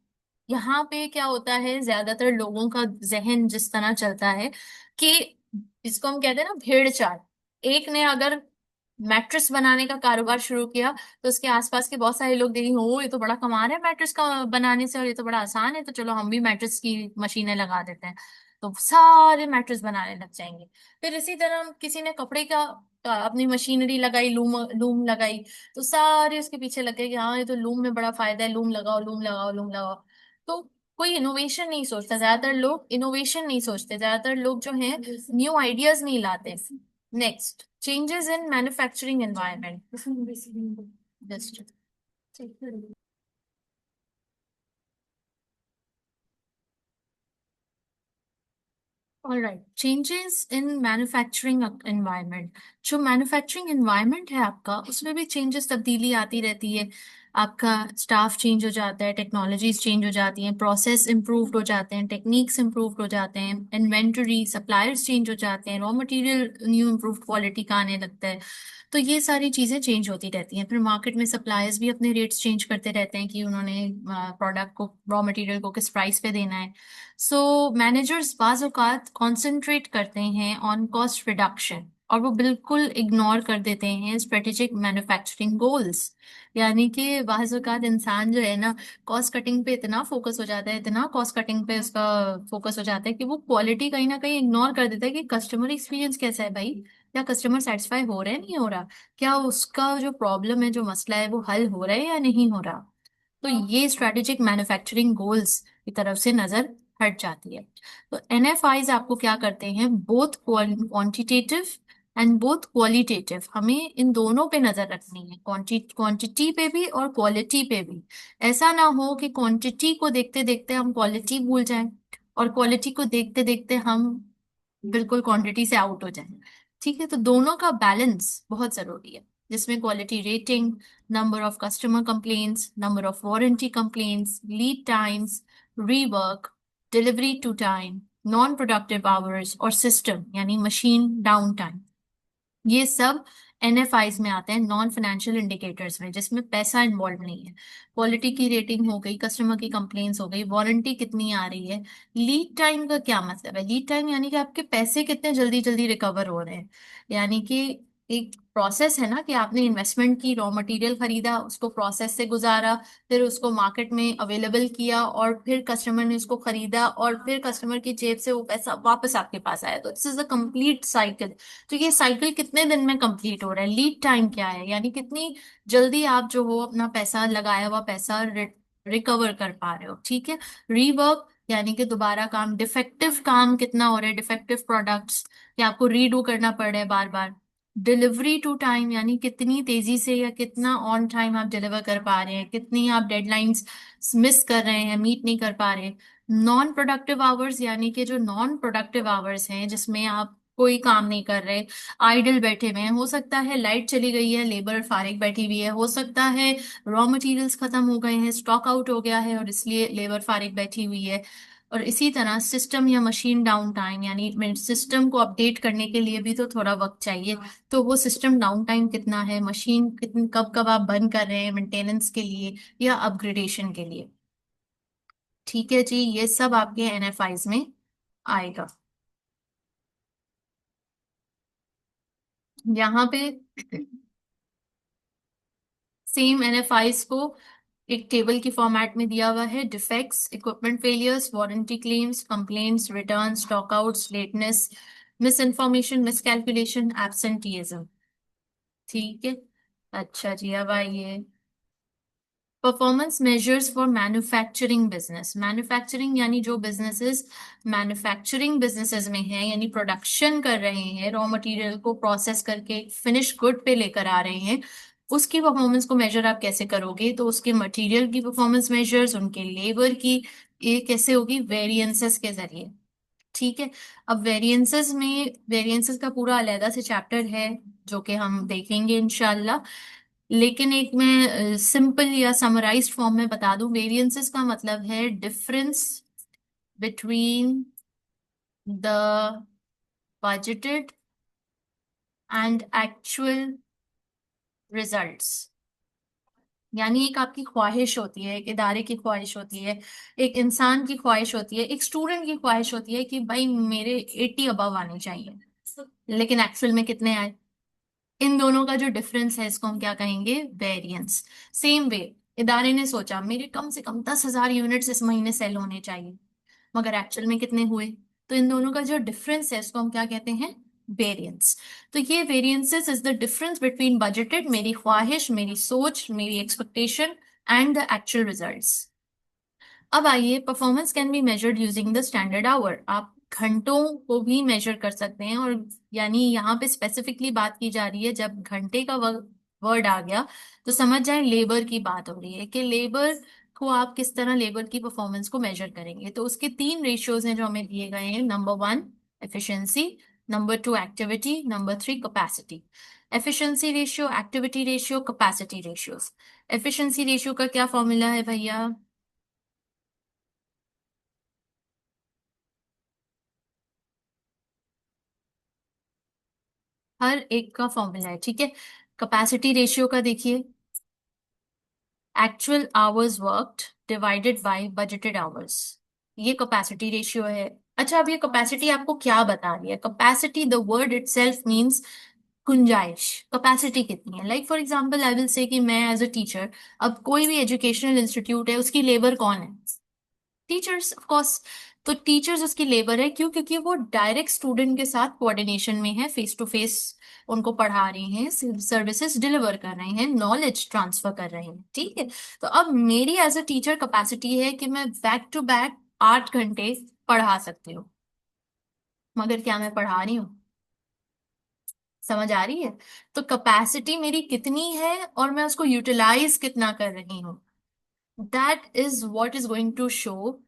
यहाँ पे क्या होता है, ज्यादातर लोगों का जहन जिस तरह चलता है कि इसको हम कहते हैं ना भेड़ चाल। एक ने अगर मैट्रेस बनाने का कारोबार शुरू किया तो उसके आसपास के बहुत सारे लोग देखेंगे, ओ ये तो बड़ा कमा रहा है मैट्रेस का बनाने से और ये तो बड़ा आसान है, तो चलो हम भी मैट्रेस की मशीनें लगा देते हैं। तो सारे मैट्रेस बनाने लग जाएंगे। फिर इसी तरह किसी ने कपड़े का अपनी मशीनरी लगाई, लूम लूम लगाई, तो सारे उसके पीछे लग गए कि हाँ ये तो लूम में बड़ा फायदा है, लूम लगाओ लूम लगाओ लूम लगाओ। तो कोई इनोवेशन नहीं सोचता, ज्यादातर लोग इनोवेशन नहीं सोचते, ज्यादातर लोग जो हैं न्यू आइडियाज नहीं लाते। Next, changes in manufacturing environment. Just all right. Changes in manufacturing environment. जो मैन्युफैक्चरिंग एनवायरनमेंट है आपका, उसमें भी चेंजेस, तब्दीली आती रहती है। आपका स्टाफ चेंज हो जाता है, टेक्नोलॉजीज चेंज हो जाती हैं, प्रोसेस इंप्रूव्ड हो जाते हैं, टेक्निक्स इंप्रूव्ड हो जाते हैं, इन्वेंटरी सप्लायर्स चेंज हो जाते हैं, raw material new improved quality का आने लगता है। तो ये सारी चीजें चेंज होती रहती हैं। फिर मार्केट में सप्लायर्स भी अपने रेट्स चेंज करते रहते हैं कि उन्होंने प्रोडक्ट को, रॉ मटेरियल को किस प्राइस पे देना है। सो मैनेजर्स बाज औकात कॉन्सेंट्रेट करते हैं ऑन कॉस्ट रिडक्शन और वो बिल्कुल इग्नोर कर देते हैं स्ट्रेटेजिक मैन्युफैक्चरिंग गोल्स। यानी कि बाज औकात इंसान जो है ना, कॉस्ट कटिंग पे इतना फोकस हो जाता है, इतना कॉस्ट कटिंग पे उसका फोकस हो जाता है कि वो क्वालिटी कहीं ना कहीं इग्नोर कर देता है कि कस्टमर एक्सपीरियंस कैसा है भाई, क्या कस्टमर सेटिस्फाई हो रहा है, नहीं हो रहा, क्या उसका जो प्रॉब्लम है, जो मसला है, वो हल हो रहा है या नहीं हो रहा। तो ये स्ट्रेटेजिक मैन्युफैक्चरिंग गोल्स की तरफ से नजर हट जाती है। तो एनएफआईज आपको क्या करते हैं, both quantitative and both qualitative, हमें इन दोनों पे नजर रखनी है, क्वांटिटी पे भी और क्वालिटी पे भी। ऐसा ना हो कि क्वांटिटी को देखते देखते हम क्वालिटी भूल जाएं और क्वालिटी को देखते देखते हम बिल्कुल क्वांटिटी से आउट हो जाए। ठीक है, तो दोनों का बैलेंस बहुत जरूरी है, जिसमें quality rating, number of customer complaints, number of warranty complaints, lead times, rework, delivery to time, non productive hours और सिस्टम यानी मशीन डाउन टाइम, ये सब एनएफआईज में आते हैं, नॉन फाइनेंशियल इंडिकेटर्स में, जिसमें पैसा इन्वॉल्व नहीं है। क्वालिटी की रेटिंग हो गई, कस्टमर की कंप्लेंट्स हो गई, वारंटी कितनी आ रही है। लीड टाइम का क्या मतलब है, लीड टाइम यानी कि आपके पैसे कितने जल्दी जल्दी रिकवर हो रहे हैं। यानी कि एक प्रोसेस है ना कि आपने इन्वेस्टमेंट की, रॉ मटेरियल खरीदा, उसको प्रोसेस से गुजारा, फिर उसको मार्केट में अवेलेबल किया और फिर कस्टमर ने उसको खरीदा और फिर कस्टमर की जेब से वो पैसा वापस आपके पास आया। तो this is a complete cycle. तो ये साइकिल कितने दिन में कंप्लीट हो रहा है, लीड टाइम क्या है, यानी कितनी जल्दी आप जो हो अपना पैसा, लगाया हुआ पैसा रिकवर कर पा रहे हो। ठीक है। रीवर्क यानी कि दोबारा काम, डिफेक्टिव काम कितना हो रहा है, डिफेक्टिव प्रोडक्ट्स कि आपको रीडू करना पड़ रहा है बार बार। डिलीवरी टू टाइम यानी कितनी तेजी से या कितना ऑन टाइम आप डिलीवर कर पा रहे हैं, कितनी आप डेडलाइंस मिस कर रहे हैं, मीट नहीं कर पा रहे। नॉन प्रोडक्टिव आवर्स यानी कि जो नॉन प्रोडक्टिव आवर्स हैं जिसमें आप कोई काम नहीं कर रहे, आइडल बैठे हुए हैं, हो सकता है लाइट चली गई है, लेबर फारिग बैठी हुई है, हो सकता है रॉ मटेरियल्स खत्म हो गए हैं, स्टॉक आउट हो गया है और इसलिए लेबर फारिग बैठी हुई है। और इसी तरह सिस्टम या मशीन डाउन टाइम, यानी सिस्टम को अपडेट करने के लिए भी तो थोड़ा वक्त चाहिए। तो वो सिस्टम डाउन टाइम कितना है, मशीन कितनी कब कब आप बंद कर रहे हैं मेंटेनेंस के लिए या अपग्रेडेशन के लिए। ठीक है जी, ये सब आपके एनएफआईज में आएगा। यहाँ पे सेम एनएफआईज को एक टेबल की फॉर्मेट में दिया हुआ है। Defects, equipment failures, warranty claims, complaints, return, stockouts, lateness, miss information, miss calculation, absenteeism. ठीक है। अच्छा जी, अब आइए performance measures for manufacturing business. Manufacturing यानी जो बिजनेसेस मैन्युफैक्चरिंग बिजनेसेस में हैं, यानी प्रोडक्शन कर रहे हैं, रॉ मटेरियल को प्रोसेस करके फिनिश गुड पे लेकर आ रहे हैं, उसकी परफॉर्मेंस को मेजर आप कैसे करोगे? तो उसके मटेरियल की परफॉर्मेंस मेजर्स, उनके लेबर की, ये कैसे होगी? वेरिएंसेस के जरिए। ठीक है। अब वेरिएंसेस का पूरा अलहदा से चैप्टर है जो कि हम देखेंगे इंशाल्लाह। लेकिन एक मैं सिंपल या समराइज्ड फॉर्म में बता दूं, वेरिएंसेस का मतलब है difference between the budgeted and actual results. यानी एक आपकी ख्वाहिश होती है, एक इदारे की ख्वाहिश होती है, एक इंसान की ख्वाहिश होती है, एक स्टूडेंट की ख्वाहिश होती है कि भाई मेरे 80 अबव आने चाहिए, लेकिन एक्चुअल में कितने आए। इन दोनों का जो डिफरेंस है इसको हम क्या कहेंगे? वेरिएंस। सेम वे, इदारे ने सोचा मेरे कम से कम 10,000 यूनिट्स इस महीने सेल होने चाहिए, मगर एक्चुअल में कितने हुए? तो इन दोनों का जो डिफरेंस है इसको हम क्या कहते हैं? वेरिएंस। तो ये variances is the difference between budgeted, मेरी ख्वाहिश, मेरी सोच, मेरी expectation, and the actual results. अब आइए, performance can be measured using the standard our. आप घंटों को भी मेजर कर सकते हैं, और यानी यहाँ पे स्पेसिफिकली बात की जा रही है, जब घंटे का वर्ड आ गया तो समझ जाए लेबर की बात हो रही है कि लेबर को आप किस तरह लेबर की परफॉर्मेंस को मेजर करेंगे। तो उसके तीन रेशियोज हैं जो हमें दिए गए हैं। Number one efficiency, number two activity, number three capacity. Efficiency ratio, activity ratio, capacity ratios. Efficiency ratio का क्या फॉर्मूला है भैया? हर एक का फॉर्मूला है, ठीक है। कैपेसिटी रेशियो का देखिए, actual hours worked divided by budgeted hours, ये कैपेसिटी रेशियो है। अच्छा, अब ये कैपेसिटी आपको क्या बता रही है? Capacity, the word itself means गुंजाइश। कैपेसिटी कितनी है? Like for example I will say कि मैं एज अ टीचर, अब कोई भी एजुकेशनल इंस्टीट्यूट है, उसकी लेबर कौन है? Teachers of course. तो टीचर्स उसकी लेबर है, क्यों? क्योंकि वो डायरेक्ट स्टूडेंट के साथ कोऑर्डिनेशन में है, फेस टू फेस उनको पढ़ा रहे हैं, सर्विसेज डिलीवर कर रहे हैं, नॉलेज ट्रांसफर कर रहे हैं। ठीक है। तो अब मेरी एज अ टीचर कैपेसिटी है कि मैं बैक टू बैक 8 घंटे पढ़ा सकती हूँ, मगर क्या मैं पढ़ा रही हूँ? समझ आ रही है? तो कैपेसिटी मेरी कितनी है और मैं उसको यूटिलाइज कितना कर रही हूँ, that is what is going to show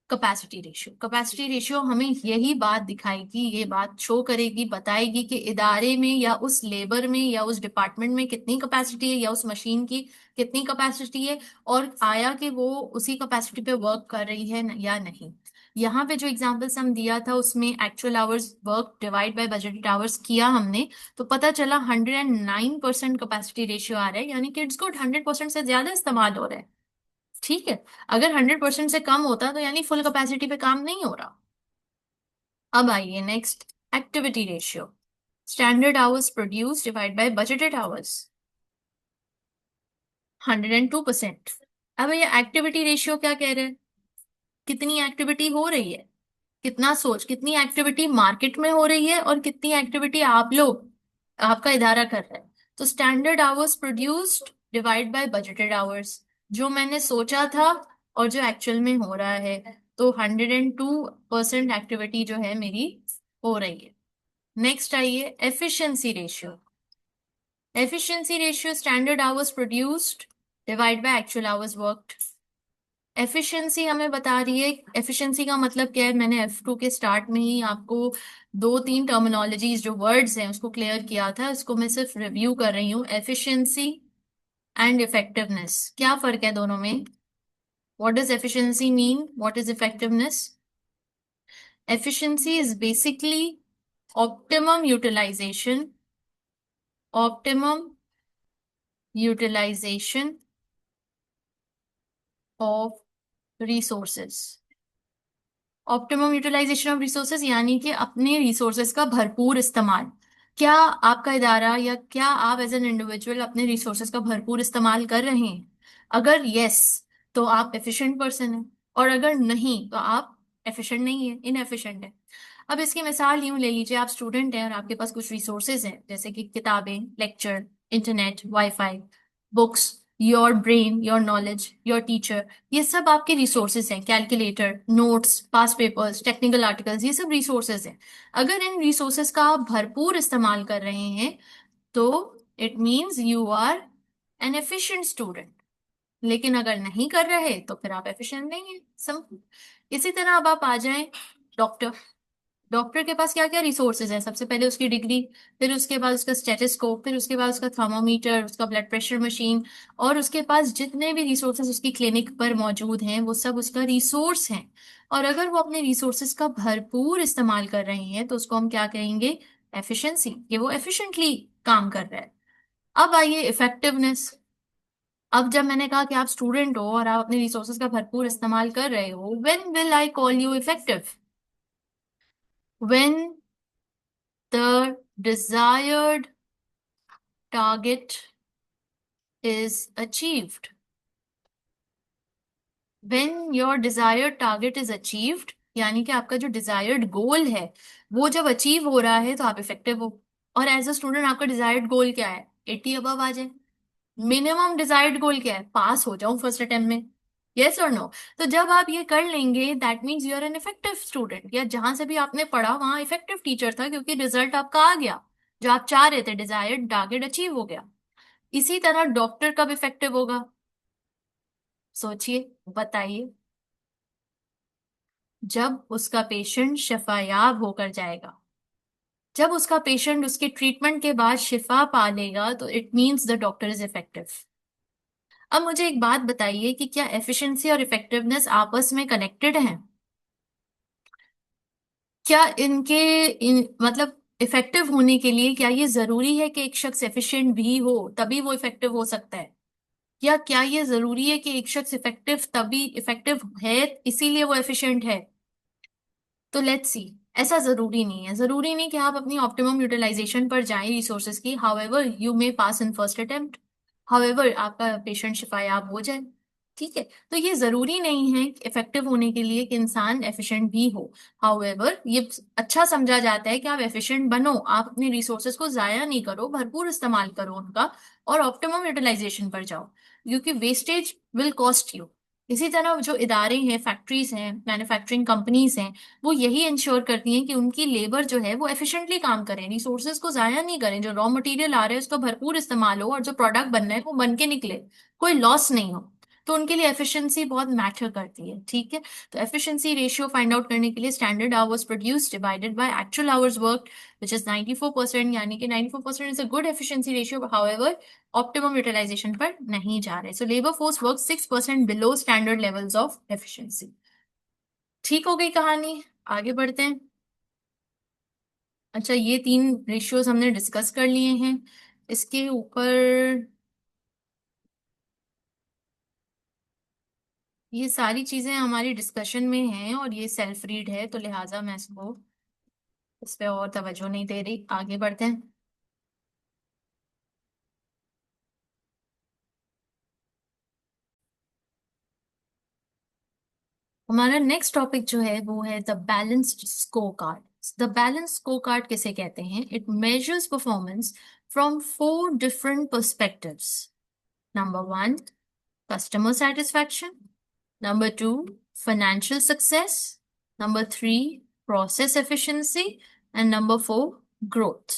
capacity ratio. Capacity ratio हमें यही बात दिखाएगी, ये बात शो करेगी, बताएगी कि इदारे में या उस लेबर में या उस डिपार्टमेंट में कितनी कैपेसिटी है, या उस मशीन की कितनी कैपेसिटी है, और आया कि वो उसी कैपेसिटी पे वर्क कर रही है या नहीं। यहाँ पे जो एग्जांपल्स हम दिया था उसमें actual hours work divide by budgeted hours किया हमने, तो पता चला 109% कैपेसिटी रेशियो आ रहा है, यानी कि इट्स गुड, 100% से ज्यादा इस्तेमाल हो रहा है। ठीक है। अगर 100% से कम होता तो यानी फुल कैपेसिटी पे काम नहीं हो रहा। अब आइए next, activity ratio. Standard hours produce divide by budgeted hours, 102%। अब ये एक्टिविटी रेशियो क्या कह रहे हैं? कितनी एक्टिविटी हो रही है, कितना सोच, कितनी एक्टिविटी मार्केट में हो रही है, और कितनी एक्टिविटी आप लोग, आपका इदारा कर रहा है। तो standard hours produced divide by budgeted hours, जो मैंने सोचा था और जो एक्चुअल में हो रहा है, तो 102% एक्टिविटी जो है मेरी हो रही है। नेक्स्ट आइए efficiency ratio. Efficiency ratio standard hours produced divide by actual hours worked. Efficiency हमें बता रही है, एफिशिएंसी का मतलब क्या है, मैंने F2 के स्टार्ट में ही आपको दो तीन टर्मिनोलॉजीज जो वर्ड्स हैं उसको क्लियर किया था, उसको मैं सिर्फ रिव्यू कर रही हूँ। एफिशिएंसी एंड इफेक्टिवनेस, क्या फर्क है दोनों में? What does efficiency mean, what is effectiveness? Efficiency is basically optimum utilisation, optimum utilisation of resources. Optimum utilisation of resources यानी कि अपने रिसोर्सेज का भरपूर इस्तेमाल। क्या आपका इदारा या क्या आप एज एन इंडिविजुअल अपने रिसोर्सेज का भरपूर इस्तेमाल कर रहे हैं? अगर यस, तो आप एफिशिएंट पर्सन हैं, और अगर नहीं तो आप एफिशिएंट नहीं है, इनएफिशिएंट है। अब इसकी मिसाल यूं ले लीजिए, आप स्टूडेंट हैं और आपके पास कुछ रिसोर्सेज हैं, जैसे कि किताबें, lecture, internet, wifi, books, your brain, your knowledge, your teacher, ये सब आपके रिसोर्सेज हैं। कैलकुलेटर, नोट्स, पास पेपर्स, टेक्निकल आर्टिकल्स, ये सब रिसोर्सेज हैं। अगर इन रिसोर्सेज का आप भरपूर इस्तेमाल कर रहे हैं तो it means you are an efficient student. लेकिन अगर नहीं कर रहे तो फिर आप एफिशिएंट नहीं है। सम इसी तरह अब आप आ जाएं डॉक्टर। डॉक्टर के पास क्या क्या रिसोर्सेज हैं? सबसे पहले उसकी डिग्री, फिर उसके बाद उसका स्टेथोस्कोप, फिर उसके बाद उसका थर्मोमीटर, उसका ब्लड प्रेशर मशीन, और उसके पास जितने भी रिसोर्सेज उसकी क्लिनिक पर मौजूद हैं वो सब उसका रिसोर्स हैं। और अगर वो अपने रिसोर्सेज का भरपूर इस्तेमाल कर रहे हैं तो उसको हम क्या कहेंगे? एफिशिएंसी, कि वो एफिशिएंटली काम कर रहा है। अब आइए इफेक्टिवनेस। अब जब मैंने कहा कि आप स्टूडेंट हो और आप अपने रिसोर्सेज का भरपूर इस्तेमाल कर रहे हो, when will I call you effective? When the desired target is achieved. When your desired target is achieved, यानी कि आपका जो डिजायर्ड गोल है वो जब अचीव हो रहा है तो आप इफेक्टिव हो। और एज अ स्टूडेंट आपका डिजायर्ड गोल क्या है? 80 अबव आ जाए। मिनिमम डिजायर्ड गोल क्या है? पास हो जाऊं फर्स्ट अटेम्प्ट में। यस और नो? तो जब आप ये कर लेंगे that means you are an effective student, या जहां से भी आपने पढ़ा वहां इफेक्टिव टीचर था, क्योंकि रिजल्ट आपका आ गया, जो आप चाह रहे थे, डिजायर्ड टारगेट अचीव हो गया। इसी तरह डॉक्टर कब इफेक्टिव होगा? सोचिए, बताइए। जब उसका पेशेंट शिफायाब होकर जाएगा, जब उसका पेशेंट उसके ट्रीटमेंट के बाद शिफा पा लेगा, तो it means the doctor is effective. अब मुझे एक बात बताइए कि क्या एफिशिएंसी और इफेक्टिवनेस आपस में कनेक्टेड हैं? क्या मतलब इफेक्टिव होने के लिए क्या ये जरूरी है कि एक शख्स एफिशिएंट भी हो तभी वो इफेक्टिव हो सकता है? या क्या ये जरूरी है कि एक शख्स इफेक्टिव तभी इफेक्टिव है इसीलिए वो एफिशिएंट है? तो लेट्स सी, ऐसा जरूरी नहीं है। जरूरी नहीं कि आप अपनी ऑप्टिमम यूटिलाइजेशन पर जाएं रिसोर्सेज की। However you may pass in first attempt, however आपका पेशेंट शिफायाब हो जाए। ठीक है, तो ये जरूरी नहीं है इफेक्टिव होने के लिए कि इंसान एफिशिएंट भी हो। हाउएवर ये अच्छा समझा जाता है कि आप एफिशिएंट बनो, आप अपने रिसोर्सेज को जाया नहीं करो, भरपूर इस्तेमाल करो उनका, और ऑप्टिमम यूटिलाइजेशन पर जाओ, क्योंकि वेस्टेज विल कॉस्ट यू। इसी तरह जो इदारे हैं, फैक्ट्रीज हैं, मैन्युफैक्चरिंग कंपनीज हैं, वो यही इंश्योर करती हैं कि उनकी लेबर जो है वो एफिशिएंटली काम करें, रिसोर्सेज को जाया नहीं करें, जो रॉ मटेरियल आ रहा है उसका भरपूर इस्तेमाल हो और जो प्रोडक्ट बनना है वो बन के निकले, कोई लॉस नहीं हो। तो उनके लिए एफिशिएंसी बहुत मैटर करती है। ठीक है, तो एफिशिएंसी रेशियो फाइंड आउट करने के लिए standard hours produce divided by actual hours work, which is 94%, यानी कि 94% is a good efficiency ratio. However optimum utilisation पर नहीं जा रहे, so labour force work 6% below standard levels of efficiency. ठीक हो गई कहानी, आगे बढ़ते हैं। अच्छा, ये तीन रेशियोज हमने डिस्कस कर लिए हैं। इसके ऊपर ये सारी चीजें हमारी डिस्कशन में हैं और ये सेल्फ रीड है, तो लिहाजा मैं इसको इस पे और तवज्जो नहीं दे रही। आगे बढ़ते हैं। हमारा नेक्स्ट टॉपिक जो है वो है the balanced score card. The balance score card किसे कहते हैं? It measures performance from four different perspectives. Number one, customer satisfaction. Number two, financial success. Number three, process efficiency. And number four, growth.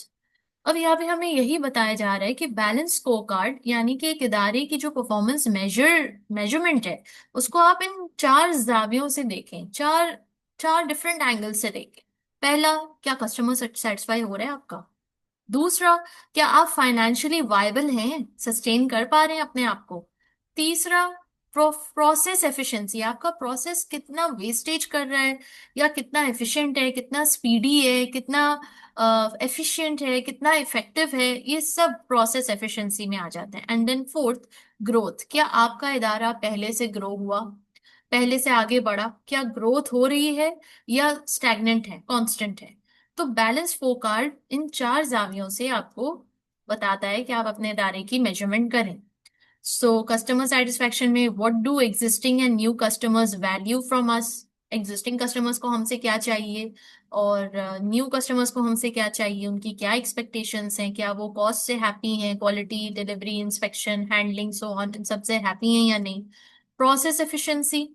अब यहाँ पे हमें यही बताया जा रहा है कि बैलेंस स्कोर कार्ड यानी कि एक इदारे की जो परफॉर्मेंस मेजरमेंट है उसको आप इन चार जावियों से देखें, चार चार डिफरेंट एंगल से देखें। पहला, क्या कस्टमर सेटिस्फाई हो रहा है आपका? दूसरा, क्या आप फाइनेंशियली वायबल हैं, सस्टेन कर पा रहे हैं अपने आप को? तीसरा, प्रोसेस एफिशिएंसी, आपका प्रोसेस कितना वेस्टेज कर रहा है या कितना एफिशिएंट है, कितना स्पीडी है, कितना एफिशिएंट है, कितना इफेक्टिव है, ये सब प्रोसेस एफिशिएंसी में आ जाते हैं। एंड देन फोर्थ, ग्रोथ, क्या आपका इदारा पहले से ग्रो हुआ, पहले से आगे बढ़ा, क्या ग्रोथ हो रही है या स्टैग्नेंट है, कांस्टेंट है? तो बैलेंस स्कोरकार्ड इन चार जावियों से आपको बताता है कि आप अपने इदारे की मेजरमेंट करें। सो कस्टमर सेटिस्फैक्शन में what do existing and new customers value from us, existing customers को हमसे क्या चाहिए और न्यू कस्टमर्स को हमसे क्या चाहिए, उनकी क्या एक्सपेक्टेशंस हैं, क्या वो कॉस्ट से हैप्पी हैं, quality, delivery, inspection, handling, so on, इन सबसे हैप्पी हैं या नहीं। प्रोसेस एफिशिएंसी,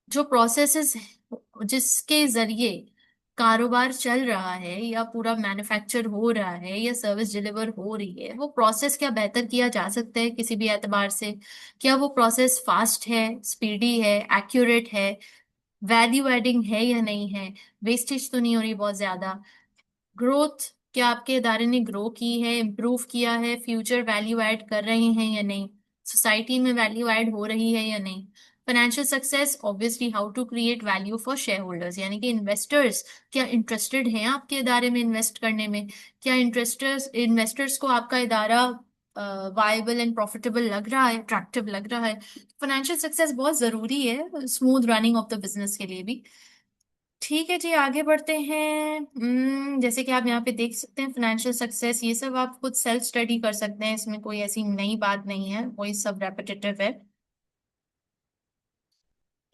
जो प्रोसेसेस जिसके जरिए कारोबार चल रहा है या पूरा मैन्युफैक्चर हो रहा है या सर्विस डिलीवर हो रही है, वो प्रोसेस क्या बेहतर किया जा सकता है किसी भी एतबार से? क्या वो प्रोसेस फास्ट है, स्पीडी है, एक्यूरेट है, वैल्यू एडिंग है या नहीं है, वेस्टेज तो नहीं हो रही बहुत ज्यादा? ग्रोथ, क्या आपके इदारे ने ग्रो की है, इम्प्रूव किया है, फ्यूचर वैल्यू ऐड कर रहे हैं या नहीं, सोसाइटी में वैल्यू ऐड हो रही है या नहीं? Financial success, obviously how to create value for shareholders, यानी कि इन्वेस्टर्स क्या इंटरेस्टेड हैं आपके इदारे में इन्वेस्ट करने में, क्या इन्वेस्टर्स को आपका इदारा वायबल एंड प्रॉफिटेबल लग रहा है, अट्रैक्टिव लग रहा है? फाइनेंशियल सक्सेस बहुत जरूरी है smooth running of the business के लिए भी। ठीक है जी, आगे बढ़ते हैं। जैसे कि आप यहाँ पे देख सकते हैं, फाइनेंशियल सक्सेस ये सब आप खुद सेल्फ स्टडी कर सकते हैं, इसमें कोई ऐसी नई बात नहीं है, वही सब रेपिटेटिव है।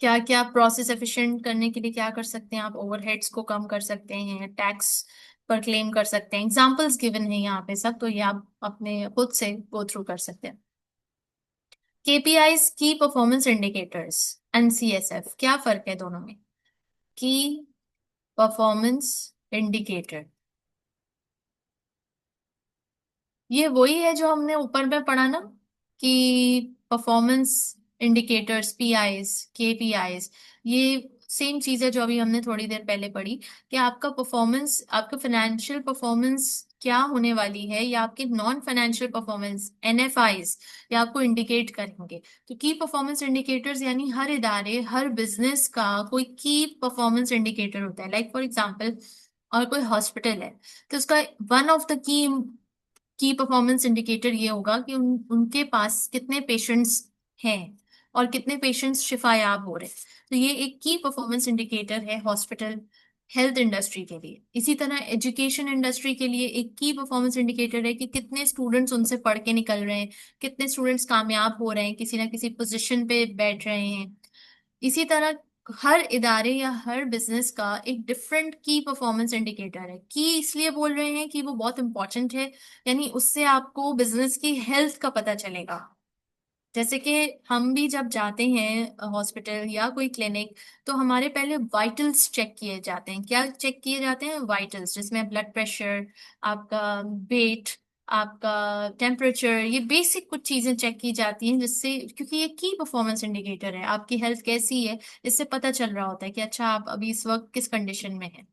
क्या क्या प्रोसेस एफिशिएंट करने के लिए क्या कर सकते हैं आप? ओवरहेड्स को कम कर सकते हैं, टैक्स पर क्लेम कर सकते हैं, एग्जाम्पल्स गिवन है यहाँ पे सब, तो ये आप अपने खुद से गो थ्रू कर सकते हैं। केपीआईज, की परफॉर्मेंस इंडिकेटर्स, एंड सीएसएफ, क्या फर्क है दोनों में? की परफॉर्मेंस इंडिकेटर ये वही है जो हमने ऊपर में पढ़ा ना, कि परफॉर्मेंस इंडिकेटर्स, पीआईज, केपीआईज, ये सेम चीज है जो अभी हमने थोड़ी देर पहले पढ़ी, कि आपका परफॉर्मेंस, आपका फाइनेंशियल परफॉर्मेंस क्या होने वाली है, या आपके नॉन फाइनेंशियल परफॉर्मेंस, एनएफआईज, या आपको इंडिकेट करेंगे। तो की परफॉर्मेंस इंडिकेटर्स यानी हर इदारे, हर बिजनेस का कोई की परफॉर्मेंस इंडिकेटर होता है। लाइक फॉर एग्जाम्पल, और कोई हॉस्पिटल है तो उसका one of the key performance indicator ये होगा कि उनके पास कितने पेशेंट्स हैं और कितने पेशेंट्स शिफायाब हो रहे हैं। तो ये एक की परफॉर्मेंस इंडिकेटर है हॉस्पिटल, हेल्थ इंडस्ट्री के लिए। इसी तरह एजुकेशन इंडस्ट्री के लिए एक की परफॉर्मेंस इंडिकेटर है कि कितने स्टूडेंट्स उनसे पढ़ के निकल रहे हैं, कितने स्टूडेंट्स कामयाब हो रहे हैं, किसी ना किसी पोजीशन पे बैठ रहे हैं। इसी तरह हर इदारे या हर बिजनेस का एक डिफरेंट की परफॉर्मेंस इंडिकेटर है। की इसलिए बोल रहे हैं कि वो बहुत इंपॉर्टेंट है, यानी उससे आपको बिजनेस की हेल्थ का पता चलेगा। जैसे कि हम भी जब जाते हैं हॉस्पिटल या कोई क्लिनिक, तो हमारे पहले वाइटल्स चेक किए जाते हैं। क्या चेक किए जाते हैं? वाइटल्स, जिसमें ब्लड प्रेशर, आपका वेट, आपका टेम्परेचर, ये बेसिक कुछ चीजें चेक की जाती हैं, जिससे, क्योंकि ये की परफॉर्मेंस इंडिकेटर है, आपकी हेल्थ कैसी है इससे पता चल रहा होता है कि अच्छा आप अभी इस वक्त किस कंडीशन में है।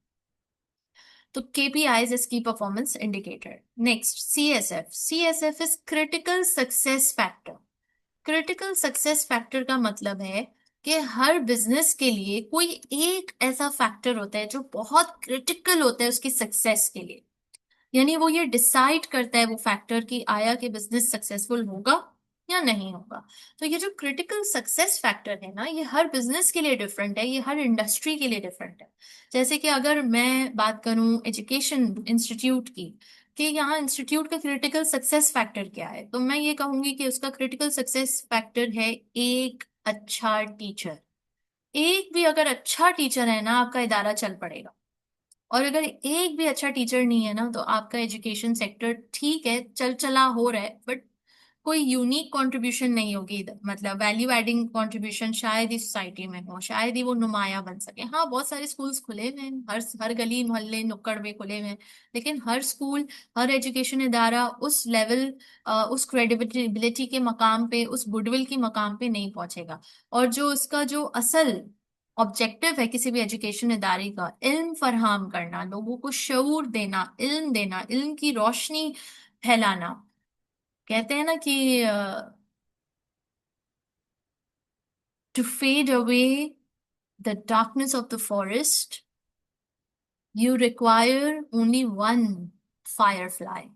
तो केपीआईज इज की performance indicator. Next, CSF, CSF is critical success factor. Critical success factor का मतलब है कि हर बिजनेस के लिए कोई एक ऐसा फैक्टर होता है जो बहुत क्रिटिकल होता है उसकी सक्सेस के लिए, यानी वो ये डिसाइड करता है वो फैक्टर कि आया कि बिजनेस सक्सेसफुल होगा या नहीं होगा। तो ये जो क्रिटिकल सक्सेस फैक्टर है ना, ये हर बिजनेस के लिए डिफरेंट है, ये हर इंडस्ट्री के लिए डिफरेंट है। जैसे कि अगर मैं बात करूं एजुकेशन इंस्टीट्यूट की, कि यहाँ इंस्टीट्यूट का क्रिटिकल सक्सेस फैक्टर क्या है, तो मैं ये कहूंगी कि उसका क्रिटिकल सक्सेस फैक्टर है एक अच्छा टीचर। एक भी अगर अच्छा टीचर है ना, आपका इदारा चल पड़ेगा। और अगर एक भी अच्छा टीचर नहीं है ना, तो आपका एजुकेशन सेक्टर ठीक है, चल चला हो रहा है, बट कोई यूनिक कंट्रीब्यूशन नहीं होगी इधर, मतलब वैल्यू एडिंग कंट्रीब्यूशन शायद ही सोसाइटी में हो, शायद ही वो नुमाया बन सके। हाँ, बहुत सारे स्कूल्स खुले हुए हैं, हर गली मोहल्ले नुक्कड़ में खुले हुए हैं, लेकिन हर स्कूल, हर एजुकेशन इदारा उस लेवल, उस क्रेडिबिलिटी के मकाम पे, उस गुडविल की मकाम पे नहीं पहुंचेगा। और जो उसका जो असल ऑब्जेक्टिव है किसी भी एजुकेशन इदारे का, इल्म फरहम करना, लोगों को शऊर देना, इल्म देना, इल्म की रोशनी फैलाना। कहते हैं ना कि to fade away the darkness of the forest you require only one fire.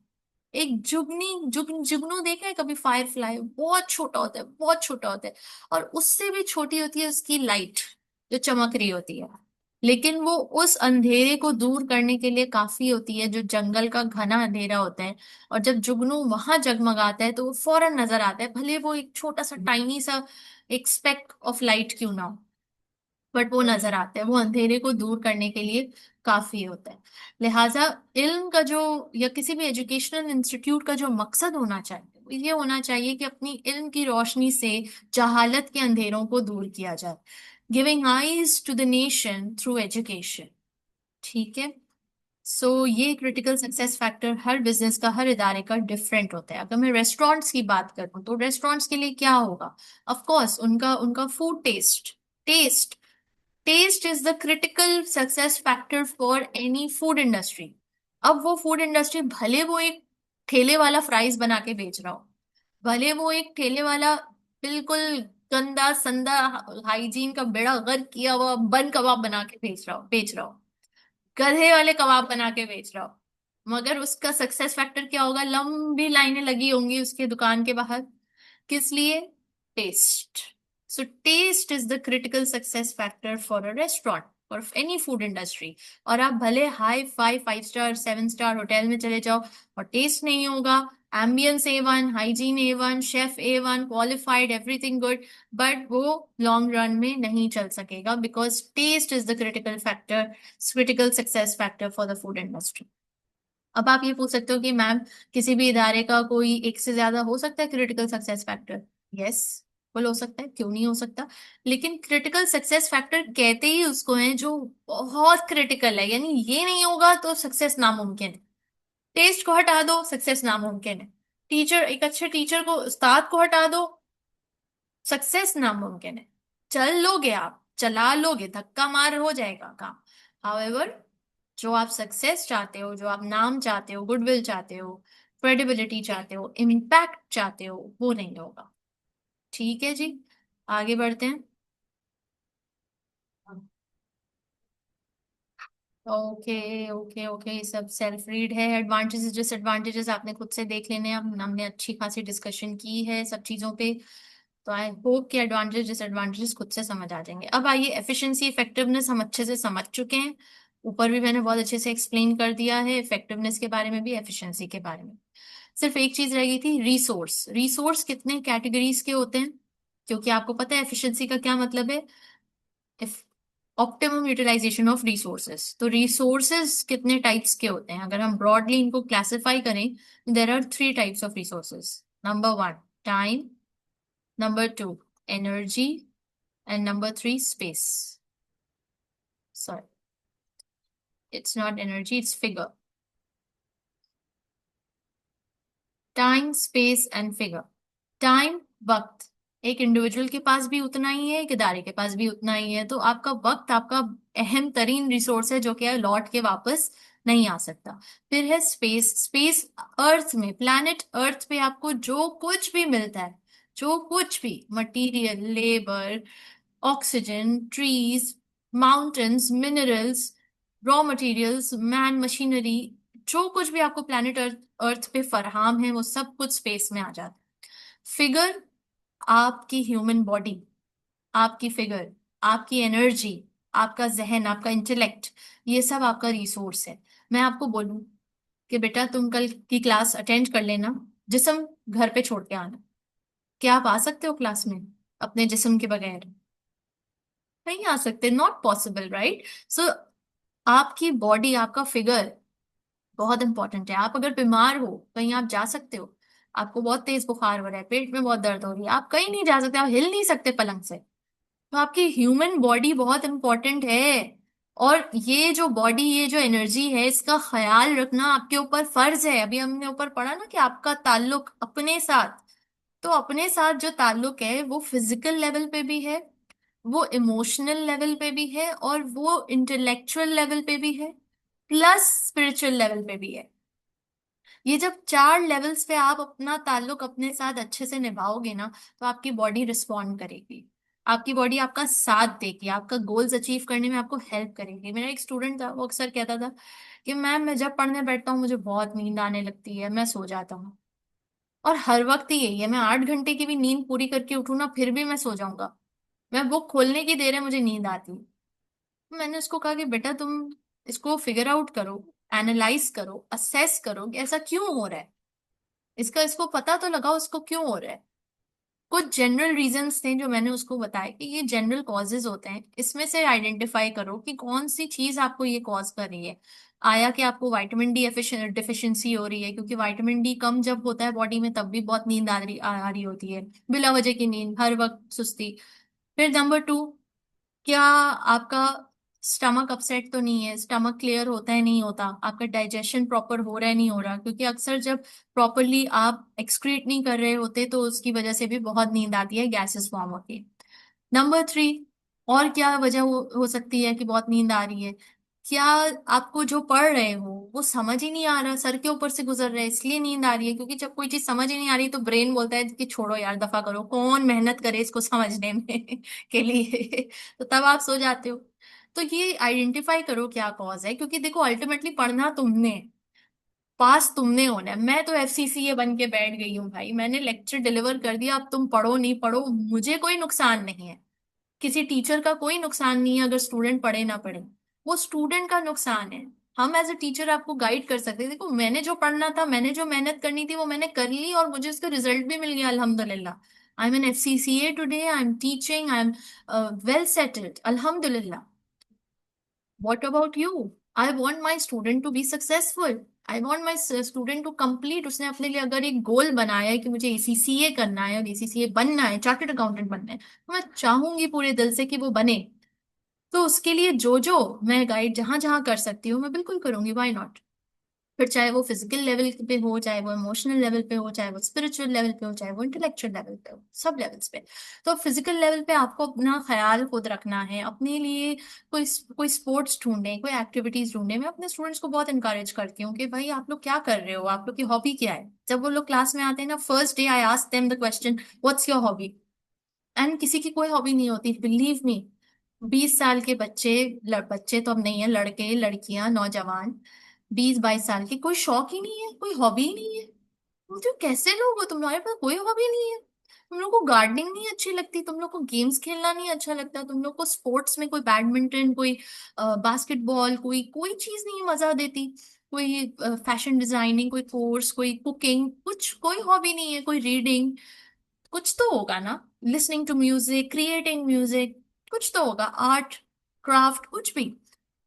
एक जुगनू देखा है कभी? फायर फ्लाई बहुत छोटा होता है, बहुत छोटा होता है, और उससे भी छोटी होती है उसकी लाइट जो चमक रही होती है, लेकिन वो उस अंधेरे को दूर करने के लिए काफी होती है, जो जंगल का घना अंधेरा होता है। और जब जुगनू वहां जगमगाता है तो वो फौरन नजर आता है, भले वो एक छोटा सा टाइनी सा एक स्पेक ऑफ लाइट क्यों ना हो, बट वो नजर आता है, वो अंधेरे को दूर करने के लिए काफी होता है। लिहाजा इल्म का जो, या किसी भी एजुकेशनल इंस्टीट्यूट का जो मकसद होना चाहिए वो ये होना चाहिए कि अपनी इल्म की रोशनी से जहालत के अंधेरों को दूर किया जाए, giving eyes to the nation through education. ठीक है। ये क्रिटिकल सक्सेस फैक्टर हर बिजनेस का, हर इदारे का डिफरेंट होता है। अगर मैं रेस्टोरेंट्स की बात करूं तो रेस्टोरेंट्स के लिए क्या होगा? ऑफ कोर्स उनका उनका food taste, taste taste is the critical success factor for any food industry. अब वो फूड इंडस्ट्री भले वो एक ठेले वाला फ्राइज बना के बेच रहा हो, भले वो एक ठेले वाला बिल्कुल गंदा संदा हाइजीन का बेड़ा गर्क किया हुआ बन कबाब बना के बेच रहा हो, गधे वाले कबाब बना के बेच रहा हो, मगर उसका सक्सेस फैक्टर क्या होगा? लंबी लाइनें लगी होंगी उसके दुकान के बाहर। किस लिए? Taste. So taste is the critical success factor for a restaurant, for any food industry. और आप भले hi fi 5 star 7 star hotel में चले जाओ और टेस्ट नहीं होगा, ambience A1, hygiene A1, chef A1, qualified, everything good, but वो लॉन्ग रन में नहीं चल सकेगा, because taste is the critical factor, critical success factor for the food industry. अब आप ये पूछ सकते हो कि मैम, किसी भी इदारे का कोई एक से ज्यादा हो सकता है क्रिटिकल सक्सेस फैक्टर? यस, बिल्कुल हो सकता है, क्यों नहीं हो सकता। लेकिन क्रिटिकल सक्सेस फैक्टर कहते ही उसको है जो बहुत क्रिटिकल है, यानी ये नहीं होगा तो सक्सेस नामुमकिन है। टेस्ट को हटा दो, सक्सेस नामुमकिन है। टीचर, एक अच्छे टीचर को, उस्ताद को हटा दो, सक्सेस नामुमकिन है। चल लोगे आप, चला लोगे, धक्का मार हो जाएगा काम। हाउएवर, जो आप सक्सेस चाहते हो, जो आप नाम चाहते हो, गुडविल चाहते हो, क्रेडिबिलिटी चाहते हो, इम्पैक्ट चाहते हो, वो नहीं होगा। ठीक है जी, आगे बढ़ते हैं। ओके ओके ओके, ये सब सेल्फ रीड है। एडवांटेजेस डिसएडवांटेजेस आपने खुद से देख लेने हैं। अब हमने अच्छी खासी डिस्कशन की है सब चीजों पे, तो आई होप कि एडवांटेज डिसएडवांटेजेस खुद से समझ आ जाएंगे। अब आइए, एफिशिएंसी इफेक्टिवनेस हम अच्छे से समझ चुके हैं, ऊपर भी मैंने बहुत अच्छे से एक्सप्लेन कर दिया है, इफेक्टिवनेस के बारे में भी, एफिशिएंसी के बारे में। सिर्फ एक चीज रह गई थी, रिसोर्स। रिसोर्स कितने कैटेगरीज के होते हैं? क्योंकि आपको पता है एफिशिएंसी का क्या मतलब है, ऑप्टिमम यूटिलाइजेशन ऑफ रिसोर्सेस। तो रिसोर्सेज कितने टाइप्स के होते हैं? अगर हम ब्रॉडली इनको क्लासिफाई करें, there are 3 types of resources. Number 1, time. Number 2, energy. And number 3, space. Sorry, it's not energy, it's figure. Time, space and figure. Time, वक्त। एक इंडिविजुअल के पास भी उतना ही है, एक इदारे के पास भी उतना ही है। तो आपका वक्त आपका अहम तरीन रिसोर्स है, जो कि है लौट के वापस नहीं आ सकता। फिर है स्पेस। स्पेस, अर्थ में, प्लैनेट अर्थ पे आपको जो कुछ भी मिलता है, जो कुछ भी material, labour, oxygen, trees, mountains, minerals, raw materials, man, machinery, जो कुछ भी आपको प्लैनेट अर्थ अर्थ पे फराहम है, वो सब कुछ स्पेस में आ जाता है। फिगर, आपकी ह्यूमन बॉडी, आपकी फिगर, आपकी एनर्जी, आपका जहन, आपका इंटेलेक्ट, ये सब आपका रिसोर्स है। मैं आपको बोलूं कि बेटा तुम कल की क्लास अटेंड कर लेना, जिस्म घर पे छोड़ के आना, क्या आप आ सकते हो क्लास में अपने जिस्म के बगैर? नहीं आ सकते, नॉट पॉसिबल, राइट? सो आपकी बॉडी, आपका फिगर बहुत इंपॉर्टेंट है। आप अगर बीमार हो, कहीं आप जा सकते हो? आपको बहुत तेज बुखार हो रहा है, पेट में बहुत दर्द हो रही है, आप कहीं नहीं जा सकते, आप हिल नहीं सकते पलंग से, तो आपकी ह्यूमन बॉडी बहुत इंपॉर्टेंट है। और ये जो बॉडी, ये जो एनर्जी है, इसका ख्याल रखना आपके ऊपर फर्ज है। अभी हमने ऊपर पढ़ा ना कि आपका ताल्लुक अपने साथ, तो अपने साथ जो ताल्लुक है वो फिजिकल लेवल पे भी है, वो इमोशनल लेवल पे भी है, और वो इंटेलेक्चुअल लेवल पे भी है, प्लस स्पिरिचुअल लेवल पे भी है। ये जब चार लेवल्स पे आप अपना ताल्लुक अपने साथ अच्छे से निभाओगे ना, तो आपकी बॉडी रिस्पॉन्ड करेगी, आपकी बॉडी आपका साथ देगी, आपका गोल्स अचीव करने में आपको हेल्प करेगी। मेरा एक स्टूडेंट था, वो अक्सर कहता था कि मैम मैं जब पढ़ने बैठता हूँ मुझे बहुत नींद आने लगती है, मैं सो जाता हूँ। और हर वक्त ही यही है, मैं 8 घंटे की भी नींद पूरी करके उठूँ ना, फिर भी मैं सो जाऊंगा, मैं बुक खोलने की देर है मुझे नींद आती है। मैंने उसको कहा कि बेटा तुम इसको फिगर आउट करो, एनालाइज करो, असेस करो कि ऐसा क्यों हो रहा है, इसका इसको पता तो लगाओ इसको क्यों हो रहा है। कुछ जनरल रीजंस थे जो मैंने उसको बताया कि ये जनरल कॉजेज होते हैं, इसमें से आइडेंटिफाई करो कि कौन सी चीज आपको ये कॉज कर रही है। आया कि आपको विटामिन डी डिफिशिएंसी हो रही है, क्योंकि विटामिन डी कम जब होता है बॉडी में तब भी बहुत नींद आ रही होती है, बिला वजह की नींद, हर वक्त सुस्ती। फिर नंबर 2, क्या आपका स्टमक अपसेट तो नहीं है, स्टमक क्लियर होता है नहीं होता, आपका डाइजेशन प्रॉपर हो रहा है नहीं हो रहा, क्योंकि अक्सर जब प्रॉपरली आप एक्सक्रीट नहीं कर रहे होते तो उसकी वजह से भी बहुत नींद आती है, गैसेस फॉर्म होती है। नंबर 3, और क्या वजह हो सकती है कि बहुत नींद आ रही है, क्या आपको जो पढ़ रहे हो वो समझ ही नहीं आ रहा, सर के ऊपर से गुजर रहा है इसलिए नींद आ रही है, क्योंकि जब कोई चीज समझ ही नहीं आ रही तो ब्रेन बोलता है कि छोड़ो यार, दफा करो, कौन मेहनत करे इसको समझने में के लिए तो तब आप सो जाते हो। तो ये आइडेंटिफाई करो क्या कॉज है, क्योंकि देखो अल्टीमेटली पढ़ना तुमने है, पास तुमने होना है। मैं तो एफसीसीए बन के बैठ गई हूँ भाई, मैंने लेक्चर डिलीवर कर दिया, अब तुम पढ़ो नहीं पढ़ो मुझे कोई नुकसान नहीं है, किसी टीचर का कोई नुकसान नहीं है अगर स्टूडेंट पढ़े ना पढ़े, वो स्टूडेंट का नुकसान है। हम एज अ टीचर आपको गाइड कर सकते हैं, देखो मैंने जो पढ़ना था, मैंने जो मेहनत करनी थी वो मैंने कर ली, और मुझे उसका रिजल्ट भी मिल गया अल्हम्दुलिल्लाह। I am an FCCA today, I am teaching, I am well settled अल्हम्दुलिल्लाह। What about you? I want my student to be successful. I want my student to complete. उसने अपने लिए अगर एक गोल बनाया है कि मुझे एसीसीए करना है और एसीसीए बनना है, चार्टर्ड अकाउंटेंट बनना है, तो मैं चाहूंगी पूरे दिल से कि वो बने। तो उसके लिए जो जो मैं गाइड जहां जहां कर सकती हूँ मैं बिल्कुल करूंगी, व्हाई नॉट। फिर चाहे वो फिजिकल लेवल पे हो, चाहे वो इमोशनल लेवल पे हो, चाहे वो स्पिरिचुअल लेवल पे हो, चाहे वो इंटेलेक्चुअल लेवल पे हो, सब लेवल्स पे। तो फिजिकल लेवल पे आपको अपना ख्याल खुद रखना है, अपने लिए कोई कोई स्पोर्ट्स ढूंढें, कोई एक्टिविटीज ढूंढें। मैं अपने स्टूडेंट्स को बहुत इंकरेज करती हूँ कि भाई आप लोग क्या कर रहे हो, आप लोग की हॉबी क्या है। जब वो लोग क्लास में आते हैं ना, first day I ask them the question, what's your hobby. And किसी की कोई हॉबी नहीं होती, बिलीव मी। 20 साल के बच्चे, बच्चे तो अब नहीं है, लड़के लड़कियां नौजवान, 20-22 साल के, कोई शौक ही नहीं है, कोई हॉबी ही नहीं है। मुझे कैसे लोग हो, तुम्हारे पास कोई हॉबी नहीं है, तुम लोग को गार्डनिंग नहीं अच्छी लगती, तुम लोग को गेम्स खेलना नहीं अच्छा लगता, तुम लोग को स्पोर्ट्स में कोई बैडमिंटन, कोई बास्केटबॉल, कोई कोई चीज नहीं मजा देती, कोई फैशन डिजाइनिंग, कोई कोर्स, कोई कुकिंग, कुछ कोई हॉबी नहीं है, कोई रीडिंग, कुछ तो होगा ना, listening to music, creating music, कुछ तो होगा, आर्ट, क्राफ्ट, कुछ भी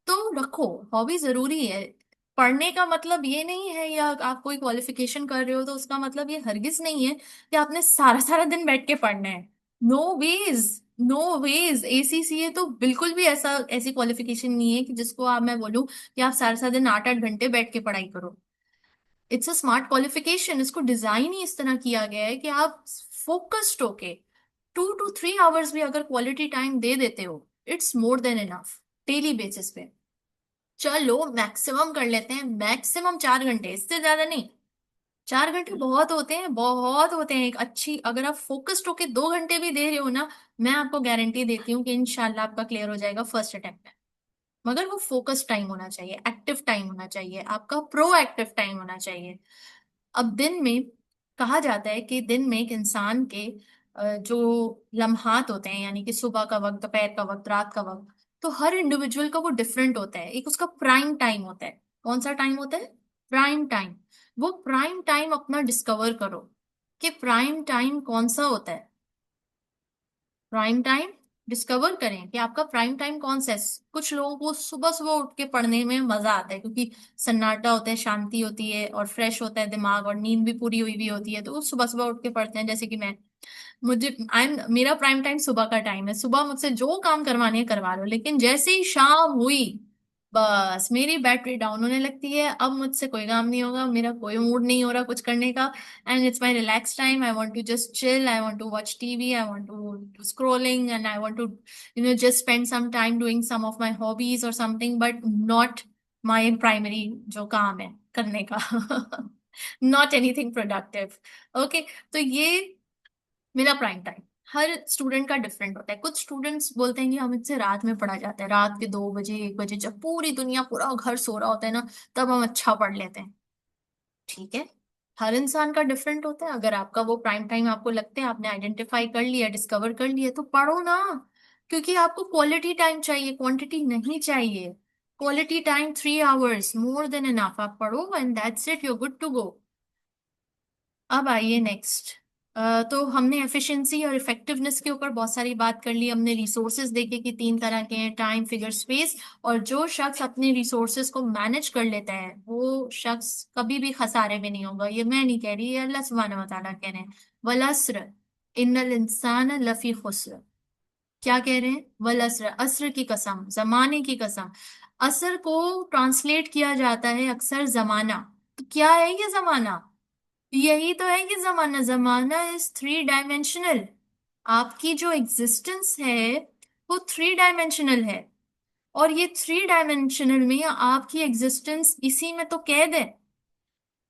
तो रखो। हॉबी जरूरी है। पढ़ने का मतलब ये नहीं है, या आप कोई क्वालिफिकेशन कर रहे हो तो उसका मतलब ये हरगिज नहीं है कि आपने सारा सारा दिन बैठ के पढ़ना है। No ways, no ways. ACCA तो बिल्कुल भी ऐसा ऐसी क्वालिफिकेशन नहीं है कि जिसको आप मैं बोलूं कि आप सारा सारा दिन 8-8 घंटे बैठ के पढ़ाई करो। इट्स अ स्मार्ट क्वालिफिकेशन, इसको डिजाइन ही इस तरह किया गया है कि आप फोकस्ड होके 2 to 3 आवर्स भी अगर क्वालिटी टाइम दे देते हो, it's more than enough, daily basis पे। चलो मैक्सिमम कर लेते हैं, मैक्सिमम 4 घंटे, इससे ज्यादा नहीं। 4 घंटे बहुत होते हैं, बहुत होते हैं। एक अच्छी, अगर आप फोकस्ड होके 2 घंटे भी दे रहे हो ना, मैं आपको गारंटी देती हूँ कि इंशाल्लाह आपका क्लियर हो जाएगा फर्स्ट अटेम्प्ट में। मगर वो फोकस टाइम होना चाहिए, एक्टिव टाइम होना चाहिए, आपका प्रो एक्टिव टाइम होना चाहिए। अब दिन में कहा जाता है कि दिन में एक इंसान के जो लम्हात होते हैं, यानी कि सुबह का वक्त, दोपहर का वक्त, रात का वक्त, तो हर इंडिविजुअल का वो डिफरेंट होता है। एक उसका प्राइम टाइम होता है। कौन सा टाइम होता है? Prime time. वो प्राइम टाइम अपना डिस्कवर करो कि प्राइम टाइम कौन सा होता है। प्राइम टाइम डिस्कवर करें कि आपका प्राइम टाइम कौन सा है। कुछ लोगों को सुबह सुबह उठ के पढ़ने में मजा आता है क्योंकि सन्नाटा होता है, शांति होती है और फ्रेश होता है दिमाग, और नींद भी पूरी हुई भी होती है, तो वो सुबह सुबह उठ के पढ़ते हैं, जैसे कि मैं। मुझे आई एम मेरा प्राइम टाइम सुबह का टाइम है। सुबह मुझसे जो काम करवाने है करवा लो, लेकिन जैसे ही शाम हुई बस मेरी बैटरी डाउन होने लगती है। अब मुझसे कोई काम नहीं होगा, मेरा कोई मूड नहीं हो रहा कुछ करने का, and it's my relax time. I want to just chill, I want to watch TV, I want to scrolling, and I want to just spend some time doing some of my hobbies और something, but not my primary जो काम है करने का। Not anything productive. Okay, तो ये मेरा prime time. हर student का डिफरेंट होता है। कुछ स्टूडेंट्स बोलते हैं कि हम इससे रात में पढ़ा जाता है, रात के 2 बजे 1 बजे, जब पूरी दुनिया पूरा घर सो रहा होता है ना, तब हम अच्छा पढ़ लेते हैं। ठीक है, हर इंसान का डिफरेंट होता है। अगर आपका वो प्राइम टाइम आपको लगता है, आपने आइडेंटिफाई कर लिया, डिस्कवर कर लिया, तो पढ़ो ना। क्योंकि आपको क्वालिटी टाइम चाहिए, क्वांटिटी नहीं चाहिए। Quality time 3 hours more than enough. आप पढ़ो and that's it, you good to go. अब आइए नेक्स्ट। तो हमने एफिशिएंसी और इफेक्टिवनेस के ऊपर बहुत सारी बात कर ली। हमने रिसोर्सेज देखे कि 3 तरह के हैं, टाइम, फिगर, स्पेस। और जो शख्स अपने रिसोर्सेज को मैनेज कर लेता है वो शख्स कभी भी खसारे में नहीं होगा। ये मैं नहीं कह रही, ये अल्लाह सुब्हानहू व तआला कह रहे हैं। वल अस्र इन्नल इंसान लफी खुस्र। क्या कह रहे हैं? वल अस्र, अस्र की कसम, जमाने की कसम। असर को ट्रांसलेट किया जाता है अक्सर जमाना। तो क्या है ये जमाना? यही तो है कि जमाना, जमाना इज 3 डायमेंशनल। आपकी जो एग्जिस्टेंस है वो 3 डायमेंशनल है, और ये 3 डायमेंशनल में आपकी एग्जिस्टेंस इसी में तो कैद है।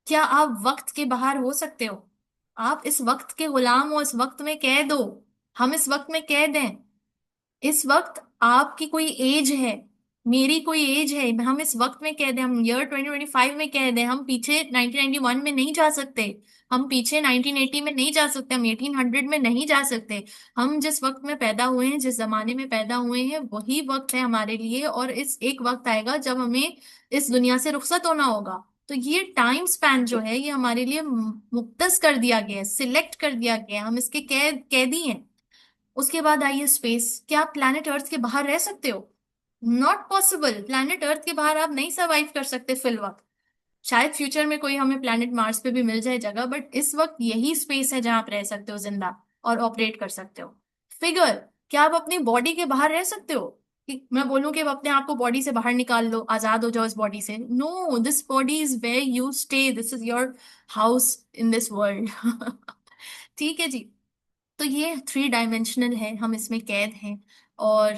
क्या आप वक्त के बाहर हो सकते हो? आप इस वक्त के गुलाम हो, इस वक्त में कैद हो। हम इस वक्त में कैद हैं। इस वक्त आपकी कोई एज है, मेरी कोई एज है, हम इस वक्त में कैद हैं। हम ईयर 2025 में कैद हैं। हम पीछे 1991 में नहीं जा सकते, हम पीछे 1980 में नहीं जा सकते, हम 1800 में नहीं जा सकते। हम जिस वक्त में पैदा हुए हैं, जिस जमाने में पैदा हुए हैं, वही वक्त है हमारे लिए। और इस एक वक्त आएगा जब हमें इस दुनिया से रुखसत होना होगा। तो ये टाइम स्पैन जो है, ये हमारे लिए मुख्तस कर दिया गया है, सिलेक्ट कर दिया गया है, हम इसके कैदी हैं। उसके बाद आइए स्पेस। क्या आप प्लैनेट अर्थ के बाहर रह सकते हो? Not possible. प्लैनेट अर्थ के बाहर आप नहीं सरवाइव कर सकते फिल वक्त। शायद फ्यूचर में कोई हमें प्लैनेट मार्स पे भी मिल जाए जगह, बट इस वक्त यही स्पेस है जहां आप रह सकते हो जिंदा और ऑपरेट कर सकते हो। फिगर, क्या आप अपनी बॉडी के बाहर रह सकते हो? कि मैं बोलूं कि आप अपने आप को बॉडी से बाहर निकाल लो, आजाद हो जाओ इस बॉडी से? No, this body is where you stay, this is your house in this world. ठीक है जी। तो ये 3 डायमेंशनल है, हम इसमें कैद हैं। और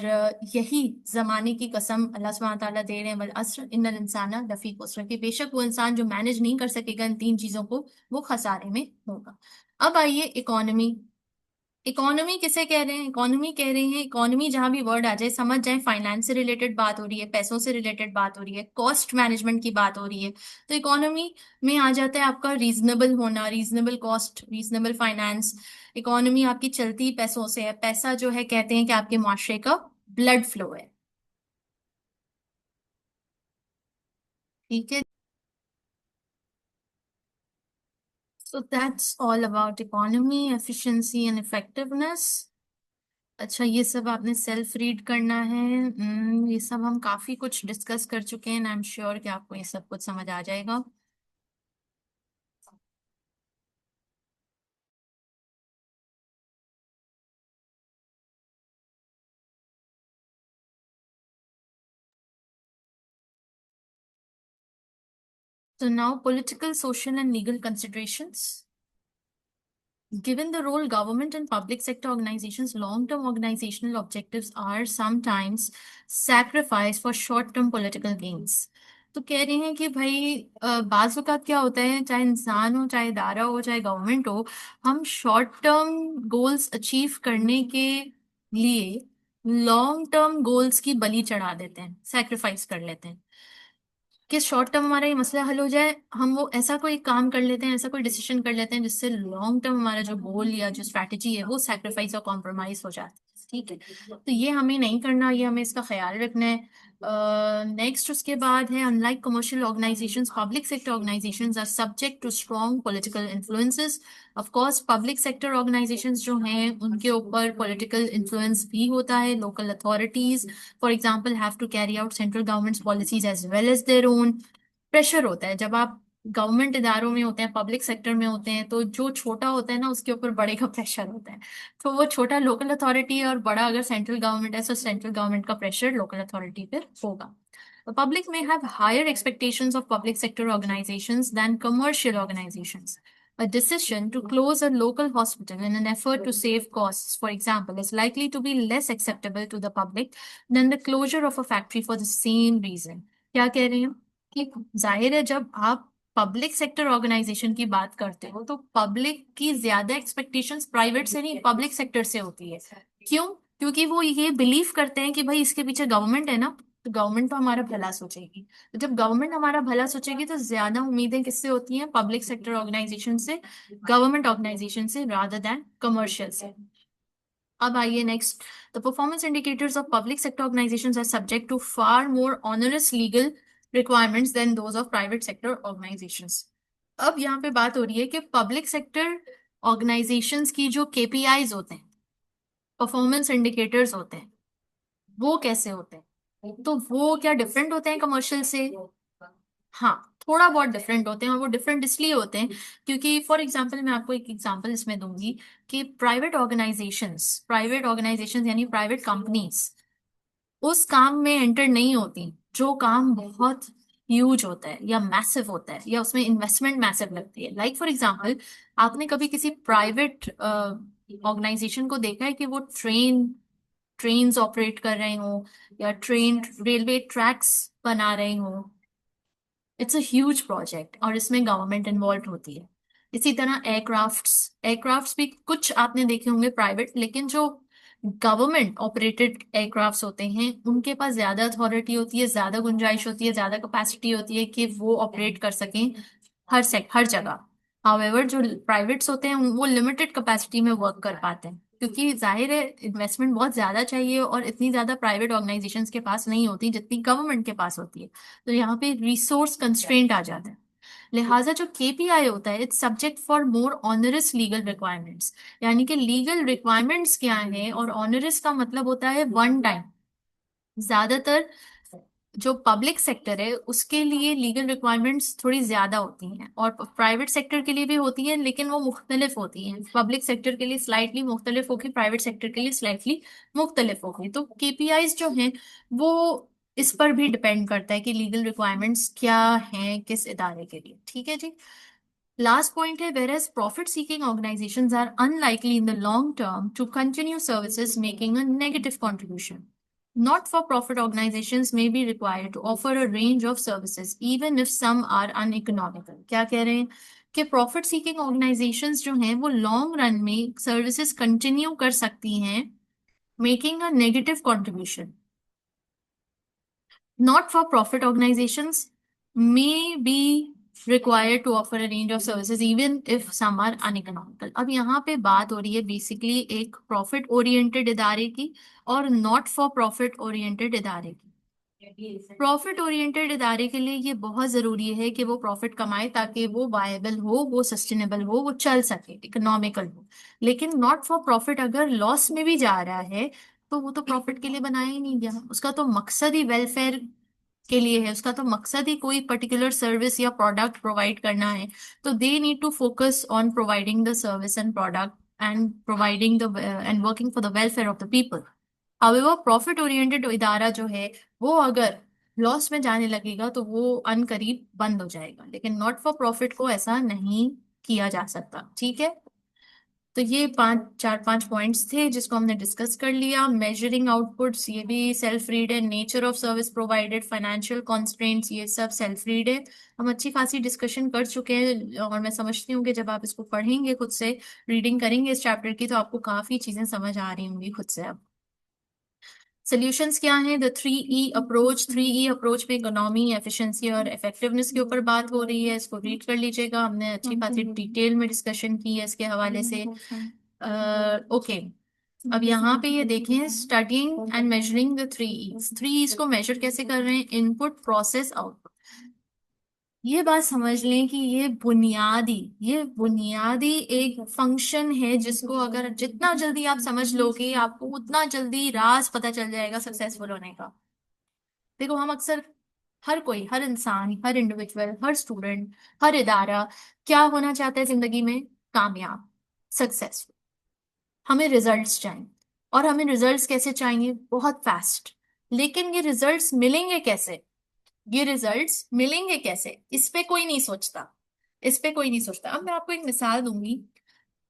यही जमाने की कसम अल्लाह सुब्हानहू व तआला दे रहे हैं, वल अस्र इन्नल इंसाना लफी खुस्र, कि बेशक वो इंसान जो मैनेज नहीं कर सकेगा इन 3 चीजों को, वो खसारे में होगा। अब आइए इकोनॉमी। इकोनॉमी किसे कह रहे हैं? इकोनॉमी कह रहे हैं, इकोनॉमी जहां भी वर्ड आ जाए समझ जाए, फाइनेंस से रिलेटेड बात हो रही है, पैसों से रिलेटेड बात हो रही है, कॉस्ट मैनेजमेंट की बात हो रही है। तो इकोनॉमी में आ जाता है आपका रीजनेबल होना, reasonable cost, reasonable finance. Economy आपकी चलती पैसों से है। पैसा जो है, कहते हैं कि आपके माशरे का ब्लड फ्लो है। ठीक है, so that's all about economy, efficiency and effectiveness. अच्छा, ये सब आपने सेल्फ रीड करना है। ये सब हम काफी कुछ डिस्कस कर चुके हैं, आई एम श्योर कि आपको ये सब कुछ समझ आ जाएगा। So now political, social and legal considerations. Given the role government and public sector organizations, long-term organizational objectives are sometimes sacrificed for short-term political gains. तो कह रहे हैं कि भाई बाज वक़्त क्या होता है, चाहे इंसान हो, चाहे इदारा हो, चाहे गवर्नमेंट हो, हम शॉर्ट टर्म गोल्स अचीव करने के लिए लॉन्ग टर्म गोल्स की बलि चढ़ा देते हैं, सैक्रिफाइस कर लेते हैं कि शॉर्ट टर्म हमारा ये मसला हल हो जाए। हम वो ऐसा कोई काम कर लेते हैं, ऐसा कोई डिसीजन कर लेते हैं जिससे लॉन्ग टर्म हमारा जो गोल या जो स्ट्रैटेजी है वो सैक्रिफाइस और कॉम्प्रोमाइज हो जाता है। ठीक है, तो ये हमें नहीं करना, ये हमें इसका ख्याल रखना है। नेक्स्ट उसके बाद है unlike commercial organisations public sector organisations are subject to strong political influences. Of course public sector organisations जो हैं उनके ऊपर पॉलिटिकल इन्फ्लुएंस भी होता है। Local authorities for example have to carry out central governments policies as well as their own. Pressure होता है जब आप गवर्नमेंट इदारों में होते हैं, पब्लिक सेक्टर में होते हैं, तो जो छोटा होता है ना उसके ऊपर बड़े का प्रेशर होता है। तो वो छोटा लोकल अथॉरिटी और बड़ा अगर सेंट्रल गवर्नमेंट है तो सेंट्रल गवर्नमेंट का प्रेशर लोकल अथॉरिटी पर होगा। The public may have higher expectations of public sector organizations than commercial organizations. A decision to close a local hospital in an effort to save costs, for example, is likely to be less acceptable to the public than the closure of a factory for the same reason. क्या कह रहे हैं कि जाहिर है जब आप public sector organisation की बात करते हो तो पब्लिक की ज्यादा एक्सपेक्टेशंस प्राइवेट से नहीं पब्लिक सेक्टर से होती है। क्यों? क्योंकि वो ये बिलीव करते हैं कि भाई इसके पीछे गवर्नमेंट है ना, तो गवर्नमेंट तो हमारा भला सोचेगी। तो जब गवर्नमेंट हमारा भला सोचेगी तो ज्यादा उम्मीदें किससे होती हैं? पब्लिक सेक्टर ऑर्गेनाइजेशन से, गवर्नमेंट ऑर्गेनाइजेशन से, रादर देन कमर्शियल से। अब आइए next. The performance indicators of public sector organisations are subject to far more onerous legal requirements than those of private sector organisations. अब यहाँ पे बात हो रही है कि पब्लिक सेक्टर ऑर्गेनाइजेशंस की जो केपीआईज होते हैं, परफॉर्मेंस इंडिकेटर्स होते हैं, वो कैसे होते हैं? तो वो क्या डिफरेंट होते हैं कमर्शियल से? हाँ, थोड़ा बहुत डिफरेंट होते हैं। और वो डिफरेंट इसलिए होते हैं क्योंकि फॉर एग्जांपल मैं आपको एक एग्जांपल इसमें दूंगी कि प्राइवेट ऑर्गेनाइजेशंस यानी प्राइवेट कंपनीज उस काम में एंटर नहीं होती जो काम बहुत ह्यूज होता है या मैसिव होता है या उसमें इन्वेस्टमेंट मैसिव लगती है। लाइक फॉर एग्जांपल आपने कभी किसी प्राइवेट ऑर्गेनाइजेशन को देखा है कि वो ट्रेन्स ऑपरेट कर रहे हो या ट्रेन रेलवे ट्रैक्स बना रहे हो? इट्स अ ह्यूज प्रोजेक्ट और इसमें गवर्नमेंट इन्वॉल्व होती है। इसी तरह एयरक्राफ्ट्स भी कुछ आपने देखे होंगे प्राइवेट, लेकिन जो गवर्नमेंट ऑपरेटेड एयरक्राफ्ट्स होते हैं उनके पास ज्यादा अथॉरिटी होती है, ज्यादा गुंजाइश होती है, ज्यादा कैपेसिटी होती है कि वो ऑपरेट कर सकें हर जगह। हाउएवर जो प्राइवेट्स होते हैं वो लिमिटेड कैपेसिटी में वर्क कर पाते हैं क्योंकि जाहिर है इन्वेस्टमेंट बहुत ज्यादा चाहिए और इतनी ज्यादा प्राइवेट ऑर्गेनाइजेशंस के पास नहीं होती जितनी गवर्नमेंट के पास होती है। तो यहाँ पे रिसोर्स कंस्ट्रेंट आ जाता है। लिहाजा जो केपीआई होता है it's subject for more onerous legal requirements. यानी कि लीगल रिक्वायरमेंट्स क्या है, और ऑनरस का मतलब होता है वन टाइम। ज्यादातर जो पब्लिक सेक्टर है उसके लिए लीगल रिक्वायरमेंट्स थोड़ी ज्यादा होती हैं और प्राइवेट सेक्टर के लिए भी होती हैं, लेकिन वो मुख्तलिफ होती हैं। पब्लिक सेक्टर के लिए स्लाइटली मुख्तलिफ होगी, प्राइवेट सेक्टर के लिए स्लाइटली मुख्तलिफ होगी। तो केपीआईज जो हैं वो इस पर भी डिपेंड करता है कि लीगल रिक्वायरमेंट्स क्या हैं किस इदारे के लिए। ठीक है जी। लास्ट पॉइंट है whereas profit seeking organizations are unlikely in the long term to continue services making a negative contribution. Not for profit organizations may be required to offer a range of services even if some are uneconomical. क्या कह रहे हैं कि profit seeking organisations जो हैं वो long run में services continue कर सकती हैं making a negative contribution. Not for profit organizations may be required to offer a range of services even if some are uneconomical. अब यहाँ पे बात हो रही है बेसिकली एक प्रॉफिट ओरिएंटेड इदारे की और नॉट फॉर प्रॉफिट ओरिएंटेड इदारे की। प्रॉफिट ओरिएंटेड इदारे के लिए ये बहुत जरूरी है कि वो प्रॉफिट कमाए ताकि वो वायबल हो, वो सस्टेनेबल हो, वो चल सके, इकोनॉमिकल हो। लेकिन नॉट फॉर प्रॉफिट अगर लॉस में भी जा रहा है तो वो तो प्रॉफिट के लिए बनाया ही नहीं गया, उसका तो मकसद ही वेलफेयर के लिए है, उसका तो मकसद ही कोई पर्टिकुलर सर्विस या प्रोडक्ट प्रोवाइड करना है। तो they need to focus on providing the service and product and providing the and working for the welfare of the people. However profit oriented इदारा जो है वो अगर लॉस में जाने लगेगा तो वो अनकरीब बंद हो जाएगा, लेकिन नॉट फॉर प्रॉफिट को ऐसा नहीं किया जा सकता। ठीक है। तो ये चार पांच पॉइंट्स थे जिसको हमने डिस्कस कर लिया। मेजरिंग आउटपुट्स ये भी सेल्फ रीड है, nature of service provided, financial constraints, ये सब सेल्फ रीड है। हम अच्छी खासी डिस्कशन कर चुके हैं और मैं समझती हूँ कि जब आप इसको पढ़ेंगे खुद से, रीडिंग करेंगे इस चैप्टर की, तो आपको काफी चीजें समझ आ रही होंगी खुद से अब। सोल्यूशंस क्या हैं? The 3E approach. 3E approach में इकोनॉमी, एफिशिएंसी और इफेक्टिवनेस के ऊपर बात हो रही है। इसको रीड कर लीजिएगा, हमने अच्छी खासी डिटेल में डिस्कशन की है इसके हवाले से। ओके। अब यहाँ पे ये देखें, studying and measuring the three Es. Three Es को मेजर कैसे कर रहे हैं? Input, process, output. ये बात समझ लें कि ये बुनियादी एक फंक्शन है जिसको अगर जितना जल्दी आप समझ लोगे आपको उतना जल्दी राज पता चल जाएगा सक्सेसफुल होने का। देखो, हम अक्सर हर कोई, हर इंसान, हर इंडिविजुअल, हर स्टूडेंट, हर इदारा क्या होना चाहता है जिंदगी में? कामयाब, सक्सेसफुल। हमें रिजल्ट्स चाहिए, और हमें रिजल्ट्स कैसे चाहिए? बहुत फास्ट। लेकिन ये रिजल्ट्स मिलेंगे कैसे? इस पे कोई नहीं सोचता। इस पे कोई नहीं सोचता। अब मैं आपको एक मिसाल दूंगी।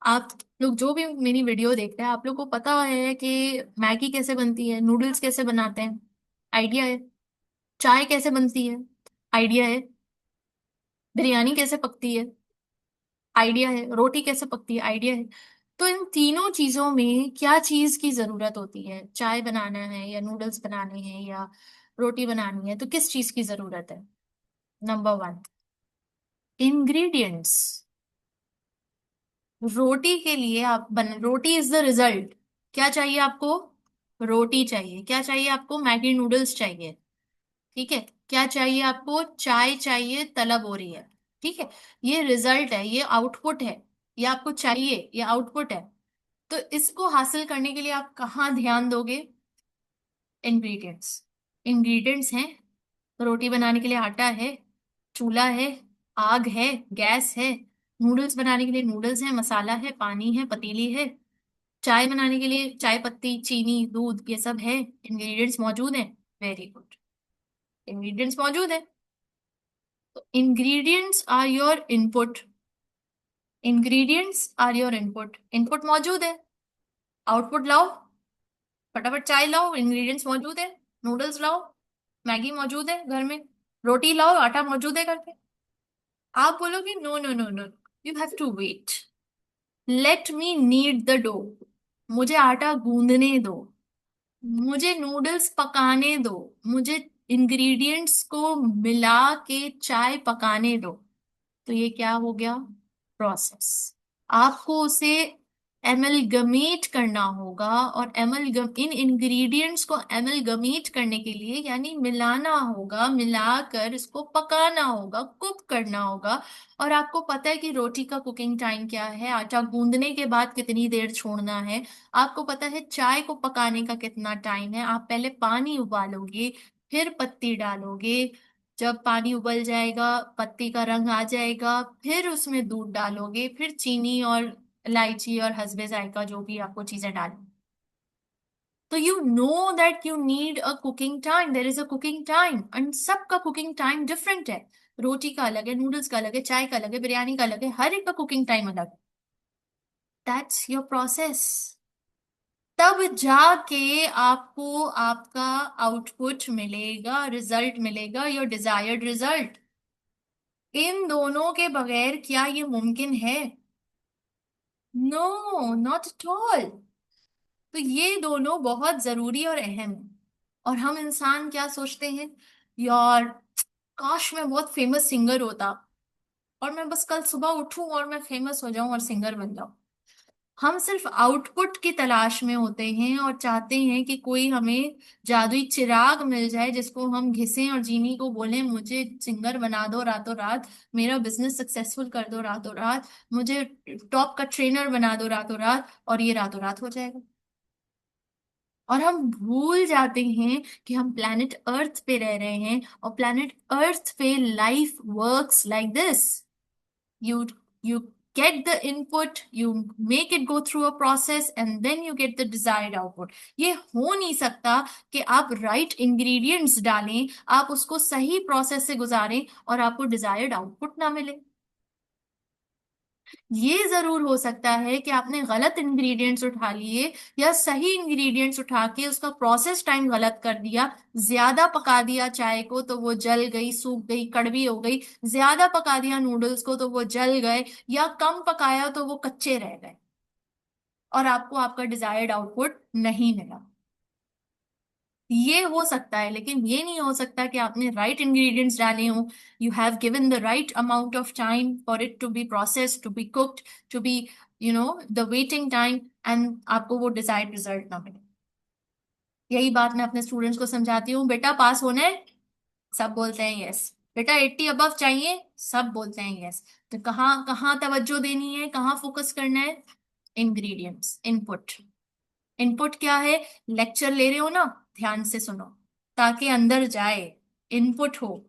आप लोग जो भी मेरी वीडियो देखते हैं, आप लोग को पता है कि मैगी कैसे बनती है, नूडल्स कैसे बनाते हैं, आइडिया है। चाय कैसे बनती है, आइडिया है। बिरयानी कैसे पकती है, आइडिया है। रोटी कैसे पकती है, आइडिया है। तो इन तीनों चीजों में क्या चीज की जरूरत होती है? चाय बनाना है या नूडल्स बनाने हैं या रोटी बनानी है, तो किस चीज की जरूरत है? Number one, ingredients. रोटी के लिए रोटी इज द रिजल्ट। क्या चाहिए आपको? रोटी चाहिए। क्या चाहिए आपको? मैगी नूडल्स चाहिए। ठीक है। क्या चाहिए आपको? चाय चाहिए, तलब हो रही है। ठीक है। ये रिजल्ट है, ये आउटपुट है। ये आपको चाहिए, ये आउटपुट है। तो इसको हासिल करने के लिए आप कहाँ ध्यान दोगे? इंग्रेडिएंट्स। इंग्रेडिएंट्स हैं, रोटी बनाने के लिए आटा है, चूल्हा है, आग है, गैस है। नूडल्स बनाने के लिए नूडल्स है, मसाला है, पानी है, पतीली है। चाय बनाने के लिए चाय पत्ती, चीनी, दूध, ये सब है। इंग्रेडिएंट्स मौजूद हैं। Very good. इंग्रेडिएंट्स मौजूद है। तो ingredients are your input. Ingredients are your input. Input मौजूद है, आउटपुट लाओ। फटाफट चाय लाओ, इंग्रेडिएंट्स मौजूद है। नूडल्स लाओ, मैगी मौजूद है घर में। रोटी लाओ, आटा मौजूद है घर पे। आप बोलोगे no no no no, you have to wait, let me knead the dough. मुझे आटा गूंदने दो, मुझे नूडल्स पकाने दो, मुझे इंग्रेडिएंट्स को मिला के चाय पकाने दो। तो ये क्या हो गया? प्रोसेस। आपको उसे एमलगमेट करना होगा, और एमलगम इन इंग्रेडिएंट्स को एमलगमेट करने के लिए यानी मिलाना होगा, मिलाकर इसको पकाना होगा, कुक करना होगा। और आपको पता है कि रोटी का कुकिंग टाइम क्या है, आटा गूंदने के बाद कितनी देर छोड़ना है। आपको पता है चाय को पकाने का कितना टाइम है। आप पहले पानी उबालोगे, फिर पत्ती डालोगे। जब पानी उबल जाएगा, पत्ती का रंग आ जाएगा, फिर उसमें दूध डालोगे, फिर चीनी और इलायची और हसबे जायका जो भी आपको चीजें डालनी। तो you know that you need a cooking time, there is a cooking time, and सबका कुकिंग टाइम डिफरेंट है। रोटी का अलग है, नूडल्स का अलग है, चाय का अलग है, बिरयानी का अलग है, हर एक का कुकिंग टाइम अलग है। That's your process. तब जाके आपको आपका आउटपुट मिलेगा, रिजल्ट मिलेगा, योर डिजायर्ड रिजल्ट। इन दोनों के बगैर क्या ये मुमकिन है? No, not at all. तो ये दोनों बहुत जरूरी और अहम है। और हम इंसान क्या सोचते हैं? यार, काश मैं बहुत फेमस सिंगर होता, और मैं बस कल सुबह उठूं और मैं फेमस हो जाऊं और सिंगर बन जाऊं। हम सिर्फ आउटपुट की तलाश में होते हैं और चाहते हैं कि कोई हमें जादुई चिराग मिल जाए जिसको हम घिसें और जीनी को बोलें मुझे सिंगर बना दो रातों रात, मेरा बिजनेस सक्सेसफुल कर दो रातों रात, मुझे टॉप का ट्रेनर बना दो रातों रात, और ये रातों रात हो जाएगा। और हम भूल जाते हैं कि हम प्लैनेट अर्थ पे रह रहे हैं, और प्लैनेट अर्थ पे life works like this. You get the input, you make it go through a process, and then you get the desired output. ये हो नहीं सकता कि आप राइट इंग्रेडिएंट्स डालें, आप उसको सही प्रोसेस से गुजारें और आपको डिजायर्ड आउटपुट ना मिले। ये जरूर हो सकता है कि आपने गलत इंग्रेडिएंट्स उठा लिए, या सही इंग्रेडिएंट्स उठा के उसका प्रोसेस टाइम गलत कर दिया। ज्यादा पका दिया चाय को तो वो जल गई, सूख गई, कड़वी हो गई। ज्यादा पका दिया नूडल्स को तो वो जल गए, या कम पकाया तो वो कच्चे रह गए, और आपको आपका डिजायर्ड आउटपुट नहीं मिला। ये हो सकता है, लेकिन ये नहीं हो सकता कि आपने राइट इंग्रेडिएंट्स डाले हों, you have given the right amount of time for it to be processed, to be cooked, to be the waiting time, and आपको वो डिजायर्ड रिजल्ट ना मिले। यही बात मैं अपने स्टूडेंट्स को समझाती हूँ, बेटा पास होना है, सब बोलते हैं यस। बेटा 80 अबव चाहिए, सब बोलते हैं यस। तो कहाँ कहाँ तवज्जो देनी है, कहाँ फोकस करना है? Ingredients, input. इनपुट क्या है? लेक्चर ले रहे हो ना, ध्यान से सुनो ताकि अंदर जाए, इनपुट हो।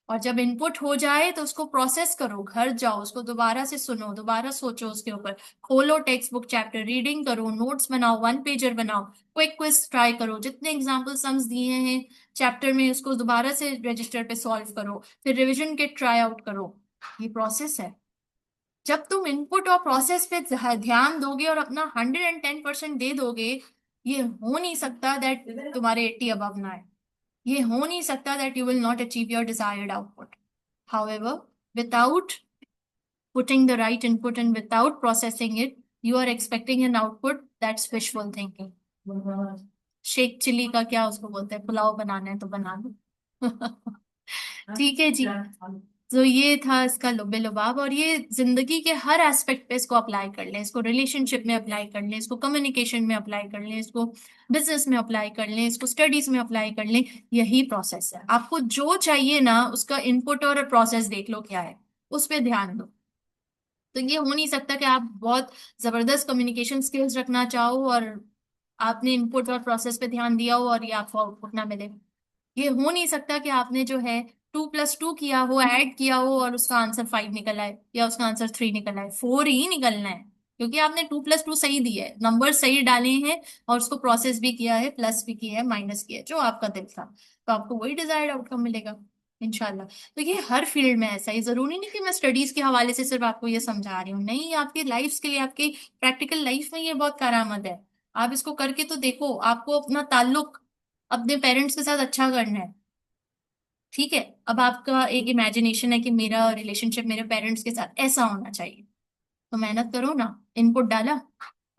और जब इनपुट हो जाए तो उसको प्रोसेस करो, घर जाओ उसको दोबारा से सुनो, दोबारा सोचो उसके ऊपर, खोलो टेक्स्ट बुक, चैप्टर रीडिंग करो, नोट्स बनाओ, वन पेजर बनाओ, क्विक क्विज ट्राई करो, जितने एग्जाम्पल सम्स दिए हैं चैप्टर में उसको दोबारा से रजिस्टर पे सॉल्व करो, फिर रिविजन किट ट्राई आउट करो। ये प्रोसेस है। जब तुम इनपुट और प्रोसेस पे ध्यान दोगे और अपना 110% दे दोगे, ये हो नहीं सकता दैट तुम्हारे 80 अबव ना आए। ये हो नहीं सकता that you will not achieve your desired output. However, without putting the right input and without processing it, you are expecting an output that's wishful thinking. Sheikh Chilli का क्या उसको बोलते हैं, पुलाव बनाना है तो बना लो। ठीक है जी। तो ये था इसका लुबे लुबाब, और ये जिंदगी के हर एस्पेक्ट पे इसको अप्लाई कर लें, इसको रिलेशनशिप में अप्लाई कर लें, इसको कम्युनिकेशन में अप्लाई कर लें, इसको बिजनेस में अप्लाई कर लें, इसको स्टडीज में अप्लाई कर लें। यही प्रोसेस है। आपको जो चाहिए ना उसका इनपुट और प्रोसेस देख लो क्या है, उस पर ध्यान दो। तो ये हो नहीं सकता कि आप बहुत जबरदस्त कम्युनिकेशन स्किल्स रखना चाहो और आपने इनपुट और प्रोसेस पे ध्यान दिया हो और ये आपको आउटपुट ना मिले। ये हो नहीं सकता कि आपने जो है 2+2 किया हो, ऐड किया हो और उसका आंसर 5 निकल आए या उसका आंसर 3 निकल आए। 4 ही निकलना है, क्योंकि आपने 2+2 सही दिया है, नंबर सही डाले हैं और उसको प्रोसेस भी किया है, प्लस भी किया है, माइनस किया है, जो आपका दिल था। तो आपको वही डिजायर्ड आउटकम मिलेगा इंशाल्लाह। तो ये हर फील्ड में ऐसा ही, जरूरी नहीं कि मैं स्टडीज के हवाले से सिर्फ आपको ये समझा रही हूँ, नहीं, आपकी लाइफ के लिए, आपकी प्रैक्टिकल लाइफ में ये बहुत कारआमद है। आप इसको करके तो देखो, आपको अपना ताल्लुक अपने पेरेंट्स के साथ अच्छा करना है। ठीक है, अब आपका एक इमेजिनेशन है कि मेरा रिलेशनशिप मेरे पेरेंट्स के साथ ऐसा होना चाहिए, तो मेहनत करो ना। इनपुट डाला,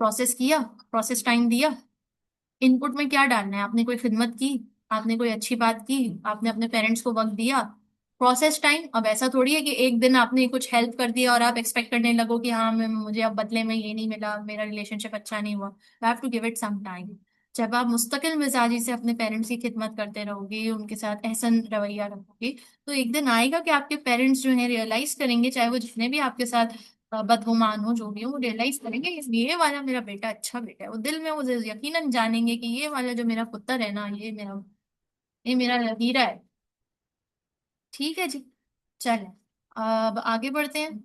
प्रोसेस किया, प्रोसेस टाइम दिया। इनपुट में क्या डालना है? आपने कोई खिदमत की, आपने कोई अच्छी बात की, आपने अपने पेरेंट्स को वक्त दिया। प्रोसेस टाइम, अब ऐसा थोड़ी है कि एक दिन आपने कुछ हेल्प कर दिया और आप एक्सपेक्ट करने लगो कि हाँ मुझे अब बदले में ये नहीं मिला, मेरा रिलेशनशिप अच्छा नहीं हुआ। You have to give it some time. जब आप मुस्तकिल मिजाजी से अपने पेरेंट्स की खिदमत करते रहोगे, उनके साथ एहसन रवैया रखोगे, तो एक दिन आएगा कि आपके पेरेंट्स जो है रियलाइज करेंगे, चाहे वो जितने भी आपके साथ बदगुमान हो, जो भी हो, वो रियलाइज करेंगे ये वाला मेरा बेटा अच्छा बेटा है। वो दिल में वो यकीनन जानेंगे कि ये वाला जो मेरा पुत्र है ना, ये मेरा हीरा है। ठीक है जी। चलें, अब आगे बढ़ते हैं।